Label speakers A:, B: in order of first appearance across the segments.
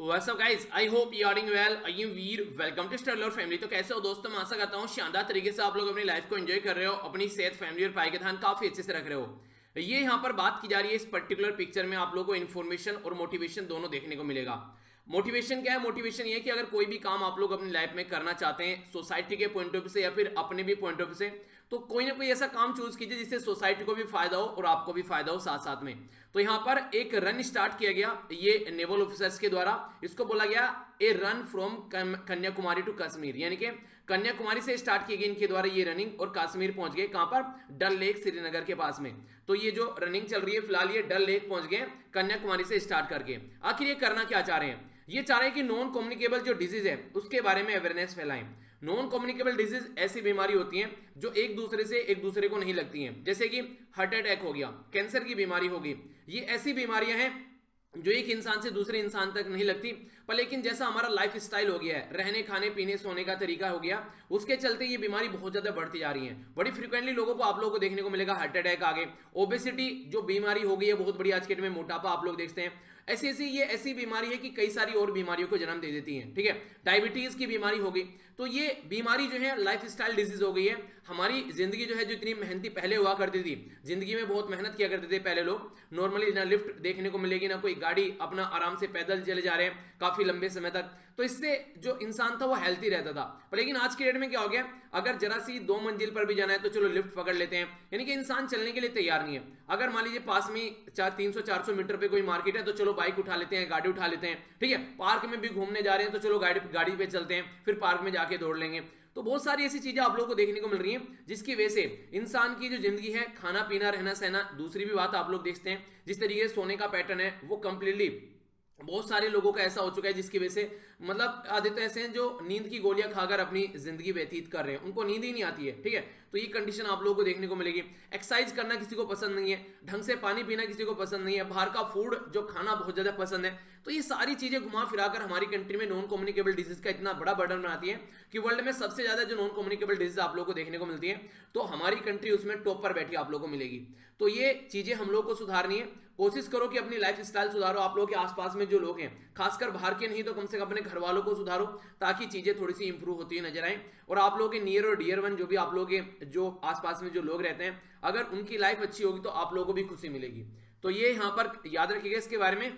A: What's up guys? I hope you are doing well. I am Veer. Welcome to Studdler family. तो कैसे हो दोस्तों? मैं आशा करता हूँ शानदार तरीके से आप लोग अपनी लाइफ को एंजॉय कर रहे हो, अपनी सेहत, फैमिली और पढ़ाई का ध्यान काफी अच्छे से रख रहे हो। ये यहाँ पर बात की जा रही है, इस पर्टिकुलर पिक्चर में आप लोगों को इन्फॉर्मेशन और मोटिवेशन दोनों देखने को मिलेगा। मोटिवेशन क्या है? मोटिवेशन ये है कि अगर कोई भी काम आप लोग अपनी लाइफ में करना चाहते हैं, सोसाइटी के पॉइंट ऑफ व्यू से या फिर अपने भी पॉइंट ऑफ व्यू से, तो कोई ना कोई ऐसा काम चूज कीजिए जिससे सोसाइटी को भी फायदा हो और आपको भी फायदा हो साथ साथ में। तो यहाँ पर एक रन स्टार्ट किया गया, ये नेवल ऑफिसर्स के द्वारा। इसको बोला गया a run from Kanyakumari to Kashmir, यानी कि कन्याकुमारी से स्टार्ट की गई इनके द्वारा ये रनिंग, और कश्मीर पहुंच गए कहां पर? डल लेक श्रीनगर के पास में। तो ये जो रनिंग चल रही है फिलहाल, ये डल लेक पहुंच गए कन्याकुमारी से स्टार्ट करके। आखिर ये करना क्या चाह रहे हैं? ये चाह रहे हैं कि नॉन कम्युनिकेबल जो डिजीज है उसके बारे में अवेयरनेस फैलाएं। नॉन कम्युनिकेबल डिजीज ऐसी बीमारी होती हैं जो एक दूसरे को नहीं लगती हैं, जैसे कि हार्ट अटैक हो गया, कैंसर की बीमारी होगी। ये ऐसी बीमारियां हैं जो एक इंसान से दूसरे इंसान तक नहीं लगती, पर लेकिन जैसा हमारा लाइफ स्टाइल हो गया है, रहने खाने पीने सोने का तरीका हो गया, उसके चलते ये बीमारी बहुत ज्यादा बढ़ती जा रही है। बड़ी फ्रिक्वेंटली लोगों को आप लोगों को देखने को मिलेगा हार्ट अटैक आ गए, ओबेसिटी जो बीमारी हो गई है बहुत बड़ी आज के डेट में, मोटापा आप लोग देखते हैं। ये ऐसी बीमारी है कि कई सारी और बीमारियों को जन्म दे देती है। ठीक है, डायबिटीज की बीमारी हो गई। तो ये बीमारी जो है लाइफ स्टाइल डिजीज हो गई है। हमारी जिंदगी जो है, जो इतनी मेहनती पहले हुआ करती थी, जिंदगी में बहुत मेहनत किया करते थे पहले लोग, नॉर्मली ना लिफ्ट देखने को मिलेगी ना कोई गाड़ी, अपना आराम से पैदल चले जा रहे हैं काफी लंबे समय तक। तो इससे जो इंसान था वो हेल्थी रहता था। पर लेकिन आज के डेट में क्या हो गया, अगर जरा सी 2 मंजिल पर भी जाना है तो चलो लिफ्ट पकड़ लेते हैं, यानी कि इंसान चलने के लिए तैयार नहीं है। अगर मान लीजिए पास में 300-400 मीटर पे कोई मार्केट है तो चलो बाइक उठा लेते हैं, गाड़ी उठा लेते हैं। ठीक है, पार्क में भी घूमने जा रहे हैं तो चलो गाड़ी पे चलते हैं, फिर पार्क में जाके दौड़ लेंगे। तो बहुत सारी ऐसी चीजें आप लोगों को देखने को मिल रही हैं जिसकी वजह से इंसान की जो जिंदगी है, खाना पीना रहना सहना, दूसरी भी बात आप लोग देखते हैं जिस तरीके से सोने का पैटर्न है वो कंप्लीटली बहुत सारे लोगों का ऐसा हो चुका है, जिसकी वजह से मतलब आधे तो ऐसे हैं जो नींद की गोलियां खाकर अपनी जिंदगी व्यतीत कर रहे हैं, उनको नींद ही नहीं आती है। ठीक है, तो ये कंडीशन आप लोगों को देखने को मिलेगी। एक्सरसाइज करना किसी को पसंद नहीं है, ढंग से पानी पीना किसी को पसंद नहीं है, बाहर का फूड जो खाना बहुत ज्यादा पसंद है। तो ये सारी चीजें घुमा फिराकर हमारी कंट्री में नॉन कम्युनिकेबल डिजीज का इतना बड़ा बर्डन बनाती है कि वर्ल्ड में सबसे ज्यादा जो नॉन कम्युनिकेबल डिजीज आप लोगों को देखने को मिलती है, तो हमारी कंट्री उसमें टॉप पर बैठी आप लोगों को मिलेगी। तो ये चीजें हम लोग को सुधारनी है। कोशिश करो कि अपनी लाइफ स्टाइल सुधारो। आप लोगों के आसपास में जो लोग हैं, खासकर बाहर के नहीं तो कम से कम अपने घर वालों को सुधारो, ताकि चीजें थोड़ी सी इंप्रूव होती हुई नजर आए। और आप लोगों के नियर और डियर वन जो भी आप लोगों के जो आसपास में जो लोग रहते हैं, अगर उनकी लाइफ अच्छी होगी तो आप लोगों को भी खुशी मिलेगी। तो ये यहाँ पर याद रखिएगा। इसके बारे में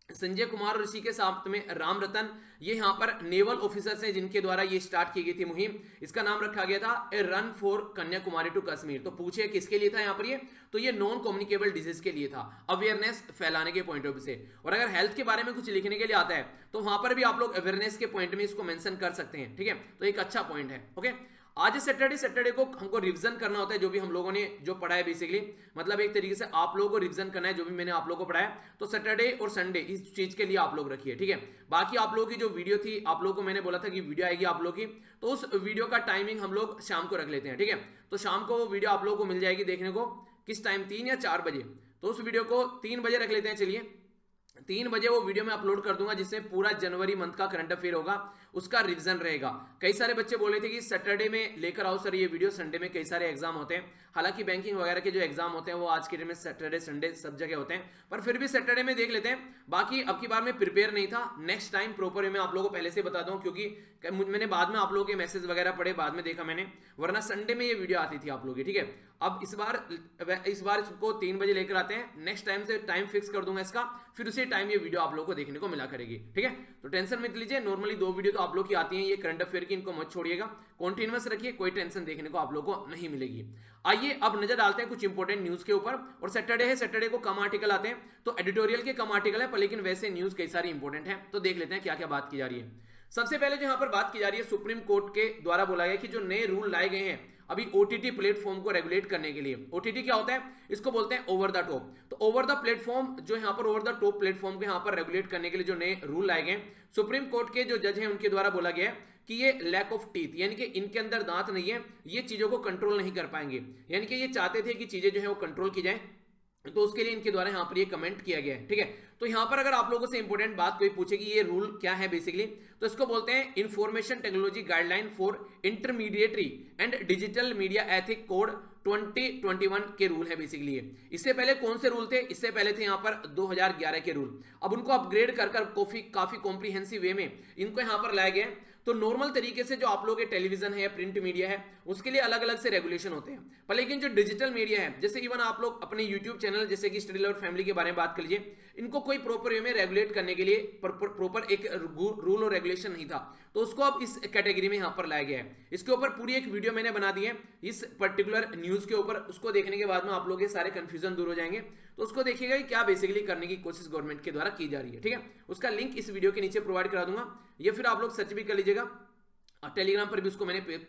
A: संजय कुमार और इसी के साथ में राम रतन, ये यहाँ पर नेवल ऑफिसर्स हैं जिनके द्वारा ये स्टार्ट की गई थी मुहिम। इसका नाम रखा गया था a run for Kanyakumari to Kashmir. तो पूछे किसके लिए था यहाँ पर ये? तो ये नॉन कम्युनिकेबल डिजीज के लिए था, अवेयरनेस फैलाने के पॉइंट ऑफ व्यू से। और अगर हेल्थ के बारे में कुछ लिखने के लिए आता है तो वहां पर भी आप लोग अवेयरनेस के पॉइंट में इसको मेंशन कर सकते हैं। ठीक है, तो एक अच्छा पॉइंट है। ओके, आज सैटरडे को हमको रिवीजन करना होता है जो भी हम लोगों ने जो पढ़ा है। बेसिकली मतलब एक तरीके से आप लोगों को रिवीजन करना है जो भी मैंने आप लोगों को पढ़ाया। तो सैटरडे और संडे इस चीज के लिए आप लोग रखिए। ठीक है, बाकी आप लोगों की जो वीडियो थी, आप लोगों को मैंने बोला था कि वीडियो आएगी आप लोगों की, तो उस वीडियो का टाइमिंग हम लोग शाम को रख लेते हैं। ठीक है, तो शाम को वो वीडियो आप लोगों को मिल जाएगी देखने को। किस टाइम? 3 या 4 बजे। तो उस वीडियो को 3 बजे रख लेते हैं। चलिए 3 बजे वो वीडियो में अपलोड कर दूंगा, जिससे पूरा जनवरी मंथ का करंट अफेयर होगा, उसका रिवीजन रहेगा। कई सारे बच्चे बोल रहे थे कि सैटरडे में लेकर आओ सर ये वीडियो, संडे में कई सारे एग्जाम होते हैं। हालांकि बैंकिंग वगैरह के जो एग्जाम होते हैं वो आज के डेट में सैटरडे संडे सब जगह होते हैं, पर फिर भी सैटरडे में देख लेते हैं। बाकी अब की बार में प्रिपेयर नहीं था, नेक्स्ट टाइम प्रॉपर मैं आप लोगों को पहले से बता दूं, क्योंकि मैंने बाद में आप लोगों के मैसेज वगैरह पढ़े, बाद में देखा मैंने, वरना संडे में ये वीडियो आती थी आप लोगों की। ठीक है, अब इस बार इसको 3 बजे लेकर आते हैं। नेक्स्ट टाइम से टाइम फिक्स कर दूंगा इसका, फिर उसी टाइम ये वीडियो आप लोगों को देखने को मिला करेगी। ठीक है, तो टेंशन मत लीजिए। नॉर्मली 2 वीडियो तो आप लोग की आती हैं ये करंट अफेयर की, इनको मत छोड़िएगा, कॉन्टिन्यूअस रखिए, कोई टेंशन देखने को आप लोगों को नहीं मिलेगी। आइए अब नजर डालते हैं कुछ इंपॉर्टेंट न्यूज के ऊपर। और सैटरडे है, सैटरडे को कम आर्टिकल आते हैं, तो एडिटोरियल के कम आर्टिकल है, पर लेकिन वैसे न्यूज कई सारी इंपॉर्टेंट है। तो देख लेते हैं क्या क्या बात की जा रही है। सबसे पहले जो यहाँ पर बात की जा रही है, सुप्रीम कोर्ट के द्वारा बोला गया कि जो नए रूल लाए गए हैं अभी ओटीटी प्लेटफॉर्म को रेगुलेट करने के लिए। ओटीटी क्या होता है? इसको बोलते हैं ओवर द टॉप। तो ओवर द प्लेटफॉर्म, जो यहाँ पर ओवर द टॉप प्लेटफॉर्म को यहाँ पर रेगुलेट करने के लिए जो नए रूल लाए गए, सुप्रीम कोर्ट के जो जज हैं उनके द्वारा बोला गया है कि ये लैक ऑफ टीथ, यानी कि इनके अंदर दांत नहीं है, ये चीजों को कंट्रोल नहीं कर पाएंगे। यानी कि ये चाहते थे कि चीजें जो है वो कंट्रोल की जाए, तो उसके लिए इनके द्वारा यहाँ पर ये कमेंट किया गया है। ठीक है, तो यहाँ पर अगर आप लोगों से इंपॉर्टेंट बात कोई पूछे कि ये रूल क्या है बेसिकली, तो इसको बोलते हैं information technology guideline for intermediary and digital media ethic code 2021 के रूल है बेसिकली ये। इससे पहले कौन से रूल थे? इससे पहले थे यहाँ पर 2011 के रूल। अब उनको अपग्रेड कर काफी कॉम्प्रिहेंसिव वे में इनको यहाँ पर लाया गया है। तो नॉर्मल तरीके से जो आप लोग के टेलीविजन है या प्रिंट मीडिया है उसके लिए अलग अलग से रेगुलेशन होते हैं, पर लेकिन जो डिजिटल मीडिया है, जैसे इवन आप लोग अपने यूट्यूब चैनल जैसे कि स्टडी लवर फैमिली के बारे में बात कर लीजिए, इनको कोई प्रॉपर वे में रेगुलेट करने के लिए प्रॉपर एक रूल और रेगुलेशन नहीं था, तो उसको अब इस कैटेगरी में यहाँ पर लाया गया है। इसके ऊपर पूरी एक वीडियो मैंने बना दी है इस पर्टिकुलर न्यूज के ऊपर। उसको देखने के बाद में आप लोग के सारे कंफ्यूजन दूर हो जाएंगे। तो उसको देखिएगा कि क्या बेसिकली करने की कोशिश गवर्नमेंट के द्वारा की जा रही है। ठीक है, उसका लिंक इस वीडियो के नीचे प्रोवाइड करा दूंगा, या फिर आप लोग सर्च भी कर लीजिएगा, टेलीग्राम पर भी उसको मैंने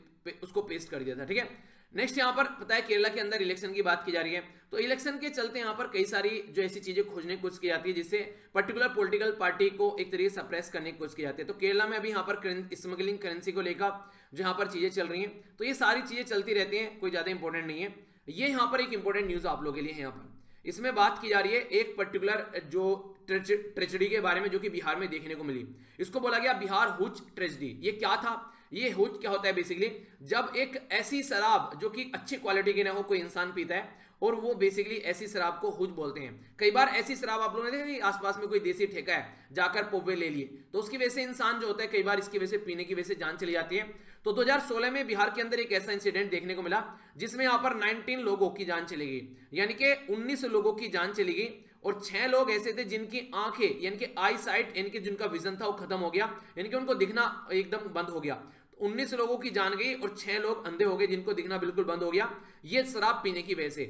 A: उसको पेस्ट कर दिया था। ठीक है, नेक्स्ट यहाँ पर पता है केरला के अंदर इलेक्शन की बात की जा रही है। तो इलेक्शन के चलते यहाँ पर कई सारी जो ऐसी चीजें खोजने की कोशिश की जाती है जिससे पर्टिकुलर पॉलिटिकल पार्टी को एक तरीके से सप्रेस करने की कोशिश की जाती है। तो केरला में अभी यहाँ पर स्मगलिंग करेंसी को लेकर जो यहाँ पर चीजें चल रही हैं, तो ये सारी चीजें चलती रहती हैं, कोई ज्यादा इंपॉर्टेंट नहीं है। ये यहाँ पर एक इंपॉर्टेंट न्यूज आप लोगों के लिए है। यहाँ पर इसमें बात की जा रही है एक पर्टिकुलर जो ट्रेजेडी के बारे में जो कि बिहार में देखने को मिली। इसको बोला गया बिहार हुच ट्रेजेडी। ये क्या था? ये हुच क्या होता है बेसिकली, जब एक ऐसी शराब जो कि अच्छी क्वालिटी की ना हो कोई इंसान पीता है, और वो बेसिकली ऐसी शराब को हुच बोलते हैं। कई बार ऐसी शराब आप लोगों ने देखा कि आसपास में कोई देसी ठेका है, जाकर पौवे ले लिए, तो उसकी वजह से इंसान जो होता है कई बार इसकी वजह से पीने की वजह से जान चली जाती है। तो 2016 में बिहार के अंदर एक ऐसा इंसिडेंट देखने को मिला जिसमें यहाँ पर 19 लोगों की जान चली गई, यानी कि 19 लोगों की जान चली गई, और 6 लोग ऐसे थे जिनकी आंखें यानी कि आई साइट यानी कि जिनका विजन था वो खत्म हो गया, यानी कि उनको दिखना एकदम बंद हो गया। 19 लोगों की जान गई और 6 लोग अंधे हो गए जिनको दिखना बिल्कुल बंद हो गया, ये शराब पीने की वजह से।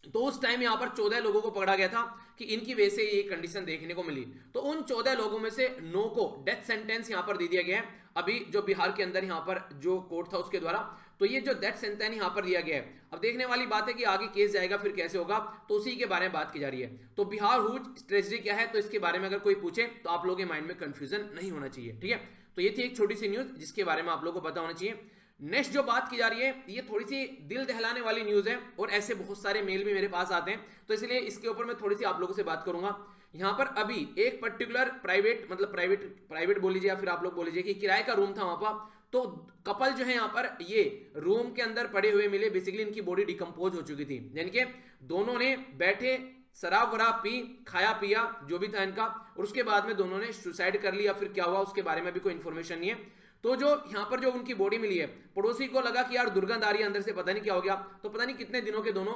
A: तो उस टाइम यहां पर 14 लोगों को पकड़ा गया था कि इनकी वजह से ये कंडीशन देखने को मिली। तो उन 14 लोगों में से 9 को डेथ सेंटेंस यहां पर दे दिया गया है अभी जो बिहार के अंदर यहां पर जो कोर्ट था उसके द्वारा। तो ये जो डेथ सेंटेंस यहां पर दिया गया है, अब देखने वाली बात है कि आगे केस जाएगा फिर कैसे होगा, तो उसी के बारे में बात की जा रही है। तो बिहार हुच ट्रेजेडी क्या है, तो इसके बारे में अगर कोई पूछे तो आप लोगों के माइंड में कंफ्यूजन नहीं होना चाहिए। ठीक है, तो ये थी एक छोटी सी न्यूज जिसके बारे में आप लोगों को पता होना चाहिए। नेक्स्ट जो बात की जा रही है ये थोड़ी सी दिल दहलाने वाली न्यूज है, और ऐसे बहुत सारे मेल भी मेरे पास आते हैं, तो इसलिए इसके ऊपर मैं थोड़ी सी आप लोगों से बात करूंगा। यहाँ पर अभी एक पर्टिकुलर प्राइवेट बोल लीजिए या फिर आप लोग बोल लीजिए कि किराए का रूम था वहां पर। तो कपल जो है यहाँ पर ये रूम के अंदर पड़े हुए मिले, बेसिकली इनकी बॉडी डिकम्पोज हो चुकी थी, यानी कि दोनों ने बैठे शराब वराब पी, खाया पिया जो भी था इनका, और उसके बाद में दोनों ने सुसाइड कर लिया। फिर क्या हुआ उसके बारे में भी कोई इन्फॉर्मेशन नहीं है। तो जो यहाँ पर जो उनकी बॉडी मिली है, पड़ोसी को लगा कि यार दुर्गंध आ रही है अंदर से, पता नहीं क्या हो गया, तो पता नहीं कितने दिनों के दोनों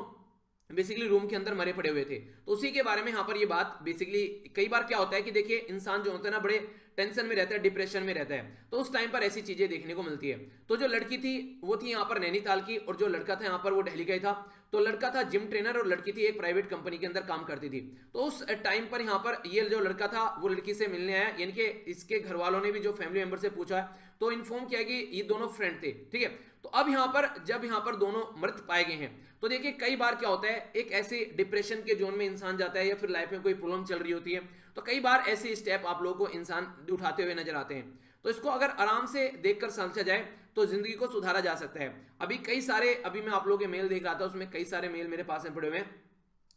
A: बेसिकली रूम के अंदर मरे पड़े हुए थे। तो उसी के बारे में यहाँ पर ये बात बेसिकली कई बार क्या होता है कि देखिए इंसान जो होता है ना बड़े टेंशन में रहता है, डिप्रेशन में रहता है, तो उस टाइम पर ऐसी चीजें देखने को मिलती है। तो जो लड़की थी वो थी यहाँ पर नैनीताल की, और जो लड़का था यहाँ पर वो दिल्ली का ही था। तो लड़का था जिम ट्रेनर और लड़की थी एक प्राइवेट कंपनी के अंदर काम करती थी। तो उस टाइम पर यहाँ पर ये जो लड़का था वो लड़की से मिलने आया, यानी कि इसके घर वालों ने भी जो फैमिली मेंबर से पूछा तो इन्फॉर्म किया कि ये दोनों फ्रेंड थे। ठीक है, तो अब यहाँ पर जब यहाँ पर दोनों मृत पाए गए हैं, तो देखिए कई बार क्या होता है एक ऐसे डिप्रेशन के जोन में इंसान जाता है, या फिर लाइफ में कोई प्रॉब्लम चल रही होती है, तो कई बार ऐसे स्टेप आप लोगों को इंसान उठाते हुए नजर आते हैं। तो इसको अगर आराम से देखकर समझा जाए तो जिंदगी को सुधारा जा सकता है। अभी मैं आप लोगों के मेल देख रहा था, उसमें कई सारे मेल मेरे पास में पड़े हुए हैं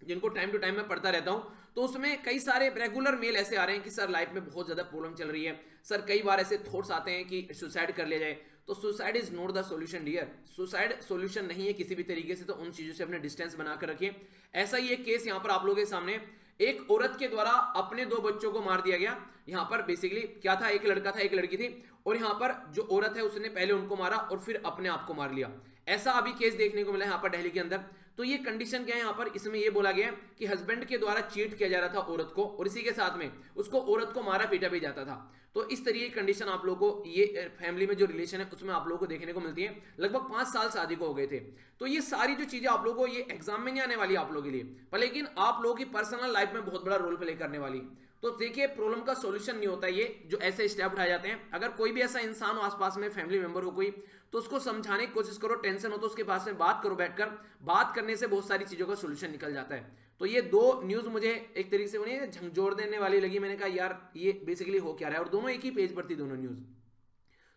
A: जिनको टाइम टू टाइम मैं पढ़ता रहता हूं। तो उसमें कई सारे रेगुलर मेल ऐसे आ रहे हैं कि सर लाइफ में बहुत ज्यादा प्रॉब्लम चल रही है, सर कई बार ऐसे थॉट्स आते हैं कि सुसाइड कर लिया जाए। तो suicide is not the solution dear, suicide solution नहीं है किसी भी तरीके से। तो उन चीजों से अपने डिस्टेंस बनाकर रखिए। ऐसा ही एक केस यहाँ पर आप लोगों के सामने, एक औरत के द्वारा अपने 2 बच्चों को मार दिया गया। यहाँ पर बेसिकली क्या था, एक लड़का था एक लड़की थी, और यहाँ पर जो औरत है उसने पहले उनको मारा और फिर अपने आप को मार लिया। ऐसा अभी केस देखने को मिला यहाँ पर दिल्ली के अंदर। तो ये कंडीशन क्या है यहाँ पर, इसमें ये बोला गया कि हस्बैंड के द्वारा चीट किया जा रहा था औरत को, और इसी के साथ में उसको औरत को मारा पीटा भी जाता था। तो इस तरीके की कंडीशन आप लोगों को ये फैमिली में जो रिलेशन है उसमें आप लोगों को देखने को मिलती है। लगभग 5 साल शादी को हो गए थे। तो ये सारी जो चीजें आप लोगों को ये एग्जाम में नहीं आने वाली आप लोगों के लिए, पर लेकिन आप लोगों की पर्सनल लाइफ में बहुत बड़ा रोल प्ले करने वाली है। तो देखिए प्रॉब्लम का सॉल्यूशन नहीं होता ये जो ऐसे स्टेप उठाए जाते हैं। अगर कोई भी ऐसा इंसान हो आसपास में, फैमिली मेंबर हो कोई, तो उसको समझाने की कोशिश करो। टेंशन हो तो उसके पास में बात करो, बैठकर बात करने से बहुत सारी चीजों का सॉल्यूशन निकल जाता है। तो ये 2 न्यूज मुझे एक तरीके से उन्हें झंझोर देने वाली लगी। मैंने कहा यार ये बेसिकली हो क्या रहा है, और दोनों एक ही पेज पर थी दोनों न्यूज।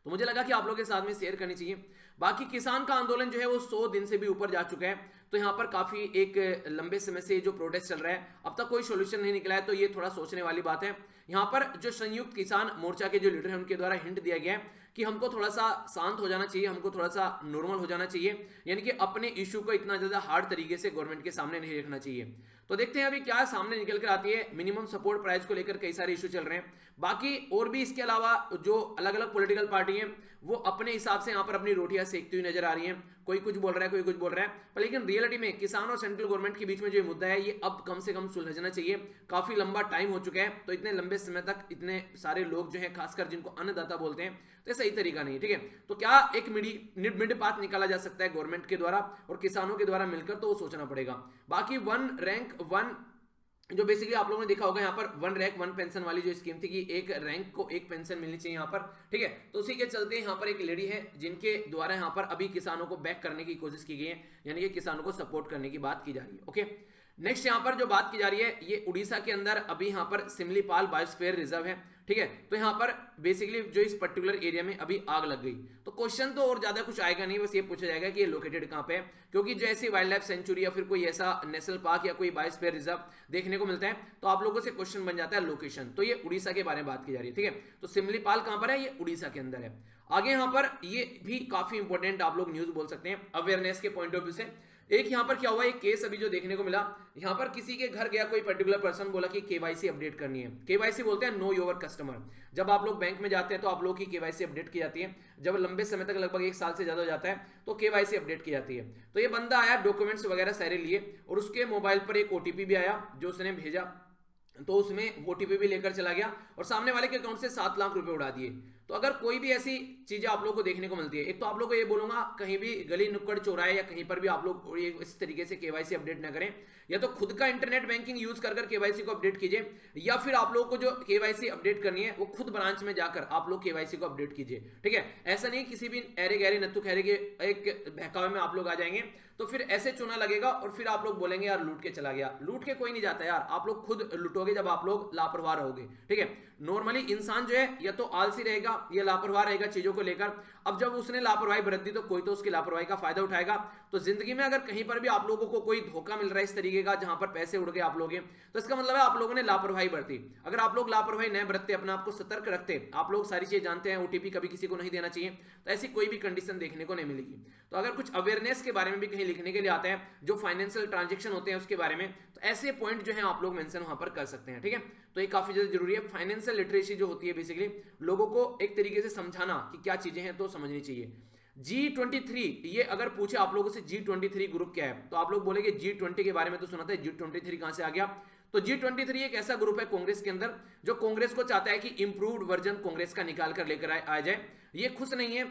A: तो मुझे लगा कि आप लोगों के साथ में शेयर करनी चाहिए। बाकी किसान का आंदोलन जो है वो 100 दिन से भी ऊपर जा चुका है, तो यहाँ पर काफी एक लंबे समय से जो प्रोटेस्ट चल रहा है, अब तक कोई सोल्यूशन नहीं निकला है, तो ये थोड़ा सोचने वाली बात है। यहाँ पर जो संयुक्त किसान मोर्चा के जो लीडर हैं उनके द्वारा हिंट दिया गया है कि हमको थोड़ा सा शांत हो जाना चाहिए, हमको थोड़ा सा नॉर्मल हो जाना चाहिए, यानी कि अपने इशू को इतना ज्यादा हार्ड तरीके से गवर्नमेंट के सामने नहीं रखना चाहिए। तो देखते हैं अभी क्या सामने निकल कर आती है। मिनिमम सपोर्ट प्राइस को लेकर कई सारे इशू चल रहे हैं। बाकी और भी इसके अलावा जो अलग अलग पॉलिटिकल पार्टी हैं वो अपने हिसाब से यहाँ पर अपनी रोटियां सेकती हुई नजर आ रही हैं। कोई कुछ बोल रहा है, कोई कुछ बोल रहा है, पर लेकिन रियलिटी में किसान और सेंट्रल गवर्नमेंट के बीच में जो मुद्दा है ये अब कम से कम सुलझना चाहिए। काफी लंबा टाइम हो चुका है, तो इतने लंबे समय तक इतने सारे लोग जो है, खासकर जिनको अन्नदाता बोलते हैं, तो सही तरीका नहीं है। ठीक है, तो क्या एक मिड पाथ निकाला जा सकता है गवर्नमेंट के द्वारा और किसानों के द्वारा मिलकर, तो वो सोचना पड़ेगा। बाकी वन रैंक वन जो बेसिकली आप लोगों ने देखा होगा यहाँ पर वन रैंक वन पेंशन वाली जो स्कीम थी कि एक रैंक को एक पेंशन मिलनी चाहिए यहाँ पर। ठीक है, तो उसी के चलते यहाँ पर एक लेडी है जिनके द्वारा यहाँ पर अभी किसानों को बैक करने की कोशिश की गई है, यानी कि किसानों को सपोर्ट करने की बात की जा रही है। ओके, नेक्स्ट यहाँ पर जो बात की जा रही है ये उड़ीसा के अंदर अभी यहाँ पर सिमलीपाल बायोस्फीयर रिजर्व है। ठीक है, तो यहाँ पर बेसिकली जो इस पर्टिकुलर एरिया में अभी आग लग गई, तो क्वेश्चन तो और ज्यादा कुछ आएगा नहीं, बस ये पूछा जाएगा कि ये लोकेटेड कहाँ पे है, क्योंकि जो ऐसी वाइल्ड लाइफ सेंचुरी या फिर कोई ऐसा नेशनल पार्क या कोई बायोस्फीयर रिजर्व देखने को मिलता है, तो आप लोगों से क्वेश्चन बन जाता है लोकेशन। तो ये उड़ीसा के बारे में बात की जा रही है। ठीक है, तो सिमलीपाल कहाँ पर है, ये उड़ीसा के अंदर है। आगे यहाँ पर ये भी काफी इंपॉर्टेंट आप लोग न्यूज बोल सकते हैं अवेयरनेस के पॉइंट ऑफ व्यू से। एक यहाँ पर क्या हुआ, एक केस अभी जो देखने को मिला, यहाँ पर किसी के घर गया कोई पर्टिकुलर पर्सन, बोला कि केवाईसी अपडेट करनी है। केवाईसी बोलते हैं नो योर कस्टमर। जब आप लोग बैंक में जाते हैं तो आप लोग की केवाईसी अपडेट की जाती है। जब लंबे समय तक लगभग 1 साल से ज्यादा हो जाता है तो केवाईसी अपडेट की जाती है। तो ये बंदा आया, डॉक्यूमेंट्स वगैरह सारे लिए, और उसके मोबाइल पर एक ओटीपी भी आया जो उसने भेजा, तो उसमें ओटीपी भी लेकर चला गया और सामने वाले के अकाउंट से 7 लाख रुपए उड़ा दिए। तो अगर कोई भी ऐसी चीजें आप लोगों को देखने को मिलती है, एक तो आप लोगों को ये बोलूंगा कहीं भी गली नुक्कड़ चौराहे या कहीं पर भी आप लोग ये इस तरीके से केवाईसी अपडेट ना करें, या तो खुद का इंटरनेट बैंकिंग यूज कर केवाईसी को अपडेट कीजिए, या फिर आप लोगों को जो केवाईसी अपडेट करनी है वो खुद ब्रांच में जाकर आप लोग केवाईसी को अपडेट कीजिए। ठीक है, ऐसा नहीं किसी भी अरे गहरे नत्थु खैरे के एक बहकावे में आप लोग आ जाएंगे, तो फिर ऐसे चुना लगेगा और फिर आप लोग बोलेंगे यार लूट के चला गया। लूट के कोई नहीं जाता यार, आप लोग खुद लूटोगे जब आप लोग लापरवाह रहोगे। ठीक है, नॉर्मली इंसान जो है या तो आलसी रहेगा या लापरवाह रहेगा चीजों को लेकर। अब जब उसने लापरवाही बरत दी तो कोई तो उसकी लापरवाही का फायदा उठाएगा। तो जिंदगी में अगर कहीं पर भी आप लोगों को कोई धोखा मिल रहा है इस तरीके का जहां पर पैसे उड़ गए आप लोग, तो इसका मतलब है आप लोगों ने लापरवाही बरती। अगर आप लोग लापरवाही न बरतते, अपने आप को सतर्क रखते, आप लोग सारी चीजें जानते हैं ओटीपी कभी किसी को नहीं देना चाहिए, तो ऐसी कोई भी कंडीशन देखने को नहीं मिलेगी। तो अगर कुछ अवेयरनेस के बारे में भी कहीं लिखने के लिए आता है, जो फाइनेंशियल ट्रांजेक्शन होते हैं उसके बारे में, तो ऐसे पॉइंट जो है आप लोग मेंशन वहां पर कर सकते हैं। ठीक है, तो ये काफी ज्यादा जरूरी है। फाइनेंशियल लिटरेसी जो होती है बेसिकली लोगों को एक तरीके से समझाना कि क्या चीजें हैं तो समझनी चाहिए। G23, ये अगर पूछे आप लोगों से G23 ग्रुप क्या है, तो आप लोग बोलेंगे G20 के बारे में तो सुना था, G23 कहां से आ गया। तो G23 एक ऐसा ग्रुप है कांग्रेस के अंदर जो कांग्रेस को चाहता है कि इंप्रूव्ड वर्जन कांग्रेस का निकाल कर लेकर आ जाए। ये खुश नहीं है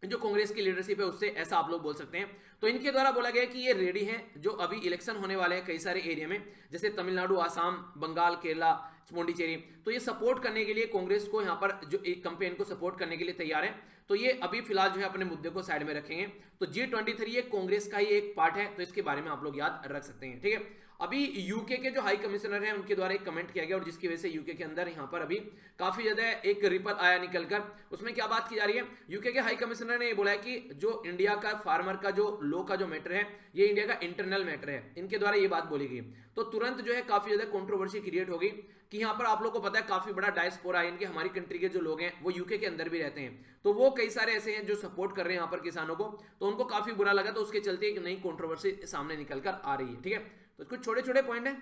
A: जो कांग्रेस की लीडरशिप है उससे, ऐसा आप लोग बोल सकते हैं। तो इनके द्वारा बोला गया कि ये रेडी हैं, जो अभी इलेक्शन होने वाले हैं कई सारे एरिया में, जैसे तमिलनाडु, आसाम, बंगाल, केरला, पौंडीचेरी, तो ये सपोर्ट करने के लिए कांग्रेस को यहाँ पर जो एक कैंपेन को सपोर्ट करने के लिए तैयार है। तो ये अभी फिलहाल जो है अपने मुद्दे को साइड में रखेंगे। तो G23 ये कांग्रेस का ही एक पार्ट है, तो इसके बारे में आप लोग याद रख सकते हैं। ठीक है, अभी यूके के जो हाई कमिश्नर हैं उनके द्वारा एक कमेंट किया गया और जिसकी वजह से यूके के अंदर यहाँ पर अभी काफी ज्यादा एक रिपल आया निकलकर। उसमें क्या बात की जा रही है, यूके के हाई कमिश्नर ने ये बोला है कि जो इंडिया का फार्मर का जो लॉ का जो मैटर है ये इंडिया का इंटरनल मैटर है, इनके द्वारा ये बात बोली गई। तो तुरंत जो है काफी ज्यादा कंट्रोवर्सी क्रिएट हो गई कि यहाँ पर आप लोग को पता है काफी बड़ा डायस्पोरा है, इनके हमारी कंट्री के जो लोग हैं वो यूके के अंदर भी रहते हैं, तो वो कई सारे ऐसे हैं जो सपोर्ट कर रहे हैं यहाँ पर किसानों को, तो उनको काफी बुरा लगा। तो उसके चलते एक नई कंट्रोवर्सी सामने निकल कर आ रही है। ठीक है, तो कुछ छोटे छोटे पॉइंट है।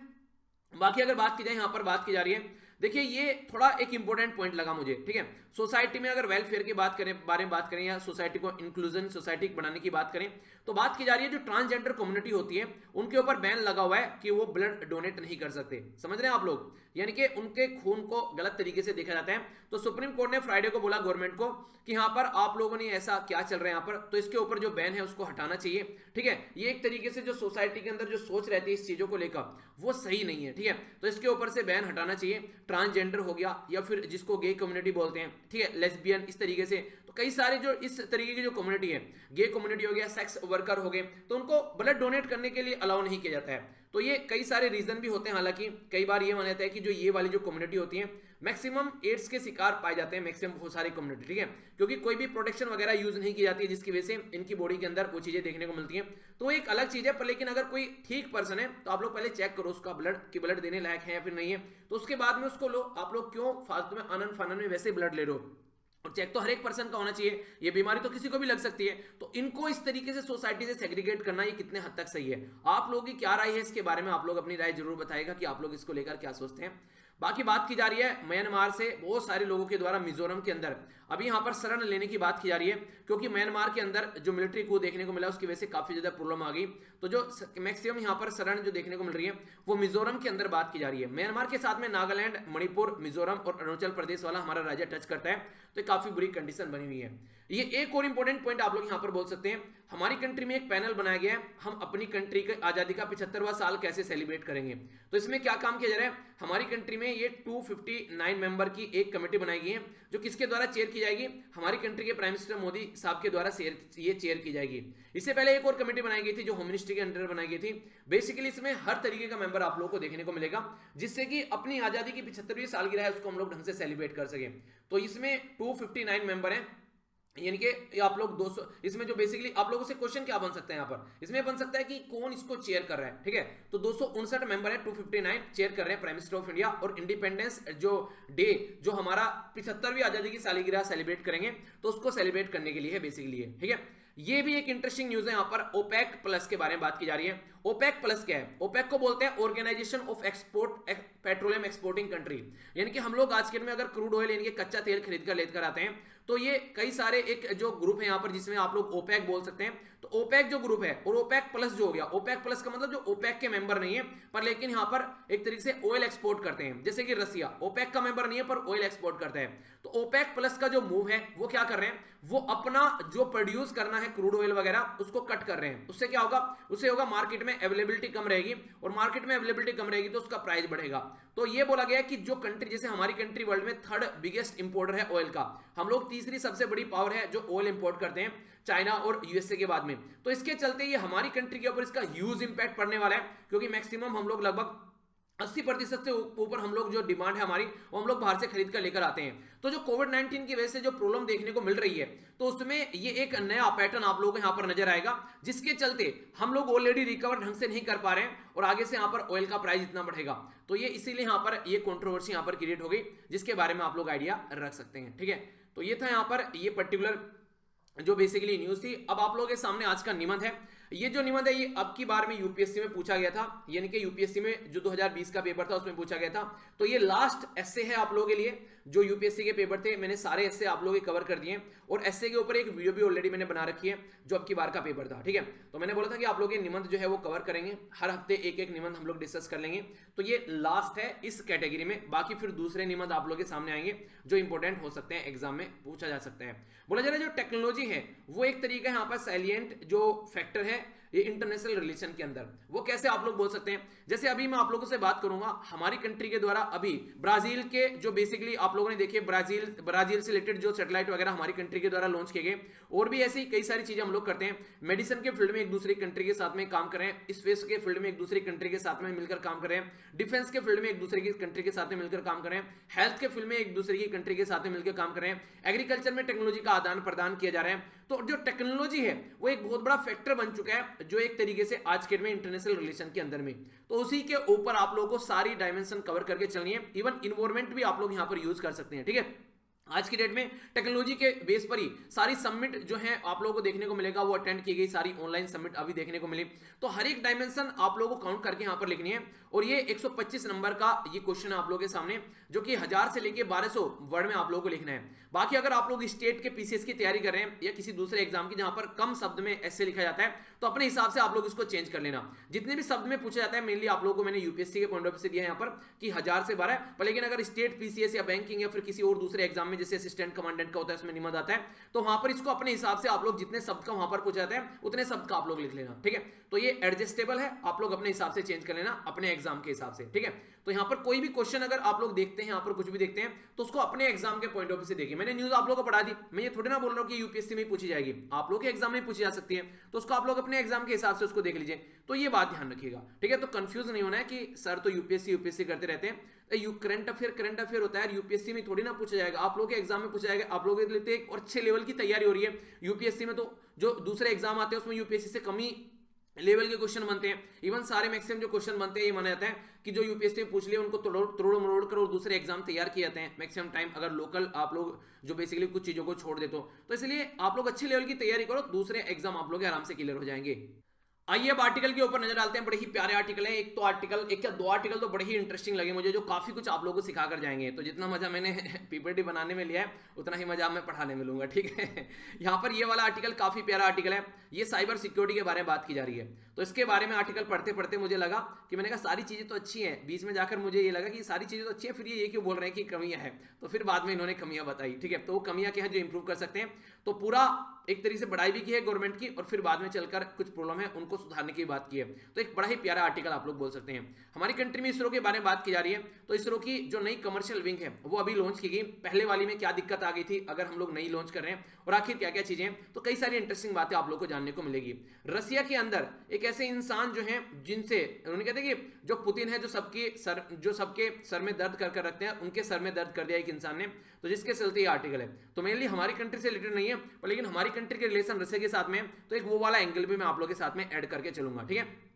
A: बाकी अगर बात की जाए यहाँ पर बात की जा रही है, देखिए ये थोड़ा एक इंपॉर्टेंट पॉइंट लगा मुझे। ठीक है, सोसाइटी में अगर वेलफेयर की बात करें, बारे में बात करें या सोसाइटी को इंक्लूजन सोसाइटी बनाने की बात करें, तो बात की जा रही है जो ट्रांसजेंडर कम्युनिटी होती है उनके ऊपर बैन लगा हुआ है कि वो ब्लड डोनेट नहीं कर सकते। समझ रहे हैं आप लोग, यानी कि उनके खून को गलत तरीके से देखा जाता है। तो सुप्रीम कोर्ट ने फ्राइडे को बोला गवर्नमेंट को कि यहाँ पर आप लोगों ने ऐसा क्या चल रहा है यहाँ पर, तो इसके ऊपर जो बैन है उसको हटाना चाहिए। ठीक है, ये एक तरीके से जो सोसाइटी के अंदर जो सोच रहती है इस चीजों को लेकर वो सही नहीं है। ठीक है, तो इसके ऊपर से बैन हटाना चाहिए। ट्रांसजेंडर हो गया या फिर जिसको गे कम्युनिटी बोलते हैं, ठीक है, लेस्बियन, इस तरीके से, तो कई सारे जो इस तरीके की जो कम्युनिटी है, गे कम्युनिटी हो गया, सेक्स वर्कर हो गए, तो उनको ब्लड डोनेट करने के लिए अलाउ नहीं किया जाता है। तो ये कई सारे रीजन भी होते हैं, हालांकि कई बार ये माना जाता है कि जो ये वाली जो कम्युनिटी होती है मैक्सिमम एड्स के शिकार पाए जाते हैं मैक्सिमम बहुत सारी कम्युनिटी, ठीक है, क्योंकि कोई भी प्रोटेक्शन वगैरह यूज नहीं की जाती है, जिसकी वजह से इनकी बॉडी के अंदर वो चीजें देखने को मिलती हैं। तो एक अलग चीज है, पर लेकिन अगर कोई ठीक पर्सन है तो आप लोग पहले चेक करो उसका ब्लड कि ब्लड देने लायक है या फिर नहीं है, तो उसके बाद में उसको लो। आप लोग क्यों फालतू में आनंद फानन में वैसे ब्लड ले रहे हो, और चेक तो हर एक पर्सन का होना चाहिए, ये बीमारी तो किसी को भी लग सकती है। तो इनको इस तरीके से सोसाइटी से सेग्रीगेट करना ये कितने हद तक सही है, आप लोगों की क्या राय है इसके बारे में, आप लोग अपनी राय जरूर बताएगा कि आप लोग इसको लेकर क्या सोचते हैं। बाकी बात की जा रही है म्यांमार से बहुत सारे लोगों के द्वारा मिजोरम के अंदर अभी यहां पर शरण लेने की बात की जा रही है, क्योंकि म्यांमार के अंदर जो मिलिट्री को देखने को मिला उसकी वजह से काफी ज्यादा प्रॉब्लम आ गई। तो जो मैक्सिमम यहां पर शरण जो देखने को मिल रही है वो मिजोरम के अंदर बात की जा रही है। म्यांमार के साथ में नागालैंड, मणिपुर, मिजोरम और अरुणाचल प्रदेश वाला हमारा राज्य टच करता है, तो काफी बुरी कंडीशन बनी हुई है। ये एक और इंपॉर्टेंट पॉइंट आप लोग यहां पर बोल सकते हैं, हमारी कंट्री में एक पैनल बनाया गया है, हम अपनी कंट्री के आजादी का 75वां साल कैसे सेलिब्रेट करेंगे। तो इसमें क्या काम किया जा रहा है, हमारी कंट्री में ये 259 मेंबर की एक कमेटी बनाई गई है, जो किसके द्वारा चेयर की जाएगी, हमारी कंट्री के प्राइम मिनिस्टर मोदी साहब के द्वारा ये चेयर की जाएगी। इससे पहले एक और कमेटी बनाई गई थी जो होम मिनिस्ट्री के अंडर बनाई गई थी। बेसिकली इसमें हर तरीके का मेंबर आप लोगों को देखने को मिलेगा, जिससे कि अपनी आजादी की 75वीं सालगिरह है उसको हम लोग ढंग से सेलिब्रेट कर सके। तो इसमें 259 मेंबर हैं, यानी कि आप लोग 200, इसमें जो बेसिकली आप लोगों से क्वेश्चन क्या बन सकता है यहाँ पर, इसमें बन सकता है कि कौन इसको चेयर कर रहा है, ठीक है। तो 259 मेंबर है, 259 चेयर कर रहे हैं प्राइम मिनिस्टर ऑफ इंडिया, और इंडिपेंडेंस जो डे जो हमारा 75वीं आजादी की सालगिरह सेलिब्रेट करेंगे, तो उसको सेलिब्रेट करने के लिए है बेसिकली, ठीक है। ये भी एक इंटरेस्टिंग न्यूज है, यहाँ पर ओपेक प्लस के बारे में बात की जा रही है। ओपेक प्लस क्या है, ओपेक को बोलते हैं organisation of export petroleum exporting country, यानी कि हम लोग आज के दिन में अगर क्रूड ऑयल यानी कि कच्चा तेल खरीद कर लेकर आते हैं, तो ये कई सारे एक जो ग्रुप है यहाँ पर जिसमें आप लोग ओपेक बोल सकते हैं। तो ओपेक जो ग्रुप है और ओपेक प्लस जो हो गया, ओपेक प्लस का मतलब जो ओपेक के मेंबर नहीं है पर लेकिन यहाँ पर एक तरीके से ऑयल एक्सपोर्ट करते हैं, जैसे कि रसिया ओपेक का मेंबर नहीं है पर ऑयल एक्सपोर्ट करता है। तो ओपेक प्लस का जो मूव है वो क्या कर रहे हैं, वो अपना जो प्रोड्यूस करना है क्रूड ऑयल वगैरह उसको कट कर रहे हैं। उससे क्या होगा, उससे होगा मार्केट में अवेलेबिलिटी कम रहेगी, और मार्केट में अवेलेबिलिटी कम रहेगी तो उसका प्राइस बढ़ेगा। तो ये बोला गया कि जो कंट्री, जैसे हमारी कंट्री वर्ल्ड में 3rd बिगेस्ट इंपोर्टर है ऑयल का, हम लोग तीसरी सबसे बड़ी पावर है जो ऑयल इंपोर्ट करते हैं, चाइना और यूएसए के बाद में। तो इसके चलते ये हमारी कंट्री के ऊपर इसका ह्यूज इंपैक्ट पड़ने वाला है, क्योंकि मैक्सिमम हम लोग लगभग 80% से ऊपर हम लोग जो डिमांड है हमारी वो हम लोग बाहर से खरीद कर लेकर आते हैं। तो जो कोविड-19 की वजह से जो प्रॉब्लम देखने को मिल रही है, तो उसमें ये एक नया पैटर्न आप लोगों को यहाँ पर नजर आएगा, जिसके चलते हम लोग ऑलरेडी रिकवर ढंग से नहीं कर पा रहे हैं, और आगे से यहाँ पर ऑयल का प्राइस इतना बढ़ेगा। तो ये इसीलिए यहाँ पर ये कंट्रोवर्सी यहाँ पर क्रिएट हो गई, जिसके बारे में आप लोग आइडिया रख सकते हैं, ठीक है। तो ये था यहाँ पर ये पर्टिकुलर जो बेसिकली न्यूज थी। अब आप लोगों के सामने आज का निबंध है। ये जो निबंध है ये अब की बार में यूपीएससी में पूछा गया था, यानी कि यूपीएससी में जो 2020 का पेपर था उसमें पूछा गया था। तो ये लास्ट एस्से है आप लोगों के लिए, जो यूपीएससी के पेपर थे मैंने सारे एस्से आप लोगों के कवर कर दिए, और एस्से के ऊपर एक वीडियो भी ऑलरेडी मैंने बना रखी है जो अब की बार का पेपर था, ठीक है। तो मैंने बोला था कि आप लोग ये निबंध जो है वो कवर करेंगे, हर हफ्ते एक एक निबंध हम लोग डिस्कस कर लेंगे। तो ये लास्ट है इस कैटेगरी में, बाकी फिर दूसरे निबंध आप लोग के सामने आएंगे जो इंपॉर्टेंट हो सकते हैं, एग्जाम में पूछा जा सकता है। बोला जा रहा है जो टेक्नोलॉजी है वो एक तरीका यहाँ पर सैलिएंट जो फैक्टर है ये इंटरनेशनल रिलेशन के अंदर, वो कैसे आप लोग बोल सकते हैं। जैसे अभी मैं आप लोगों से बात करूंगा, हमारी कंट्री के द्वारा अभी ब्राजील के जो बेसिकली आप लोगों ने देखे ब्राजील से रिलेटेड जो सैटेलाइट वगैरह हमारी कंट्री के द्वारा लॉन्च किए गए, और भी ऐसी कई सारी चीजें हम लोग करते हैं। मेडिसिन के फील्ड में एक दूसरी कंट्री के साथ में काम करें, स्पेस के फील्ड में एक दूसरी कंट्री के साथ में मिलकर काम करें, डिफेंस के फील्ड में एक दूसरे की कंट्री के साथ में मिलकर काम करें, हेल्थ के फील्ड में एक दूसरे की कंट्री के साथ में मिलकर काम करें, एग्रीकल्चर में टेक्नोलॉजी का आदान प्रदान किया जा रहा है। तो जो टेक्नोलॉजी है वो एक बहुत बड़ा फैक्टर बन चुका है, जो एक तरीके से आज के में इंटरनेशनल रिलेशन के अंदर में। तो उसी के ऊपर आप लोगों को सारी डायमेंशन कवर करके चलनी है, इवन इन्वायरमेंट भी आप लोग यहां पर यूज कर सकते हैं, ठीक है। आज की डेट में टेक्नोलॉजी के बेस पर ही सारी सबमिट जो है आप लोगों को देखने को मिलेगा, वो अटेंड की गई सारी ऑनलाइन सबमिट अभी देखने को मिली। तो हर एक डायमेंशन आप लोगों को काउंट करके यहां पर लिखनी है, और ये 125 नंबर का ये क्वेश्चन है आप लोगों के सामने, जो कि 1000 से लेके 1200 वर्ड में आप लोगों को लिखना है। बाकी अगर आप लोग स्टेट के पीसीएस की तैयारी कर रहे हैं या किसी दूसरे एग्जाम की जहां पर कम शब्द में ऐसे लिखा जाता है, तो अपने हिसाब से आप लोग इसको चेंज कर लेना। जितने भी शब्द में पूछा जाता है मेनली आप लोगों को मैंने यूपीएससी के पॉइंट ऑफ व्यू से दिया है यहाँ पर कि 1000 से 12, पर लेकिन अगर स्टेट पीसीएस या बैंकिंग या फिर किसी और दूसरे एग्जाम में जैसे असिस्टेंट कमांडेंट का होता है उसमें निबंध आता है, तो वहां पर इसको अपने हिसाब से आप लोग जितने शब्द का वहां पर पूछा जाता है उतने शब्द का आप लोग लिख लेना, ठीक है। तो ये एडजस्टेबल है, आप लोग अपने हिसाब से चेंज कर लेना अपने एग्जाम के हिसाब से, ठीक है। तो यहाँ पर कोई भी क्वेश्चन अगर आप लोग देखते हैं, यहाँ पर कुछ भी देखते हैं, तो उसको अपने एग्जाम के पॉइंट ऑफ व्यू से देखिए। मैंने न्यूज आप लोगों को पढ़ा दी, मैं ये थोड़ी ना बोल रहा हूँ कि यूपीएससी में पूछी जाएगी, आप लोग के एग्जाम में पूछी जा सकती है, तो उसको आप लोग अपने एग्जाम के हिसाब से उसको देख लीजिए। तो ये बात ध्यान रखिएगा, ठीक है। तो कंफ्यूज नहीं होना है कि सर तो यूपीएससी करते रहते हैं। करंट अफेयर होता है यूपीएससी में थोड़ी ना पूछा जाएगा, आप लोगों के एग्जाम में पूछा जाएगा। आप लोगों के लिए एक और अच्छे लेवल की तैयारी हो रही है यूपीएससी में, तो जो दूसरे एग्जाम आते हैं उसमें यूपीएससी से कम ही लेवल के क्वेश्चन बनते हैं। इवन सारे मैक्सिमम जो क्वेश्चन बनते हैं ये माना जाता है कि जो यूपीएससी में पूछ लिया उनको तोड़ मरोड़ कर और दूसरे एग्जाम तैयार किए जाते हैं मैक्सिमम टाइम, अगर लोकल आप लोग जो बेसिकली कुछ चीजों को छोड़ दे तो इसलिए आप लोग अच्छे लेवल की तैयारी करो, दूसरे एग्जाम आप लोग आराम से क्लियर हो जाएंगे। आइए अब आर्टिकल के ऊपर नजर डालते हैं। बड़े ही प्यारे आर्टिकल हैं, एक या दो आर्टिकल तो बड़े ही इंटरेस्टिंग लगे मुझे, जो काफी कुछ आप लोगों को सिखा कर जाएंगे। तो जितना मजा मैंने पीपीटी बनाने में लिया है उतना ही मजा मैं पढ़ाने में लूंगा, ठीक है। यहाँ पर ये वाला आर्टिकल काफी प्यारा आर्टिकल है, ये साइबर सिक्योरिटी के बारे में बात की जा रही है। तो इसके बारे में आर्टिकल पढ़ते पढ़ते मुझे लगा कि मैंने कहा सारी चीजें तो अच्छी हैं, बीच में जाकर मुझे ये लगा कि सारी चीजें तो अच्छी है, फिर ये क्यों बोल रहे हैं कि कमियां हैं। तो फिर बाद में इन्होंने कमियां बताई, ठीक है। तो वो कमियां क्या है जो इंप्रूव कर सकते हैं। तो पूरा एक तरीके से बढ़ाई भी की है गवर्नमेंट की, और फिर बाद में चलकर कुछ प्रॉब्लम है उनको सुधारने की बात की है। तो एक बड़ा ही प्यारा आर्टिकल आप लोग बोल सकते हैं। हमारी कंट्री में इसरो के बारे में बात की जा रही है। तो इसरो की जो नई कमर्शियल विंग है वो अभी लॉन्च की गई। पहले वाली में क्या दिक्कत आ गई थी, अगर हम लोग नई लॉन्च कर रहे हैं, और आखिर क्या क्या चीजें, तो कई सारी इंटरेस्टिंग बातें आप लोग को जानने को मिलेगी। रसिया के अंदर एक ऐसे इंसान जो है जिनसे उन्होंने कहते हैं कि जो पुतिन है जो सबके सर में दर्द कर रखते हैं, उनके सर में दर्द कर दिया एक इंसान ने, तो जिसके चलते ये आर्टिकल है। तो मेनली हमारी कंट्री से रिलेटेड नहीं है, पर लेकिन हमारी कंट्री के रिलेशन रसिया के साथ में, तो एक वो वाला एंगल भी मैं आप लोगों के साथ में ऐड करके चलूंगा, ठीक है।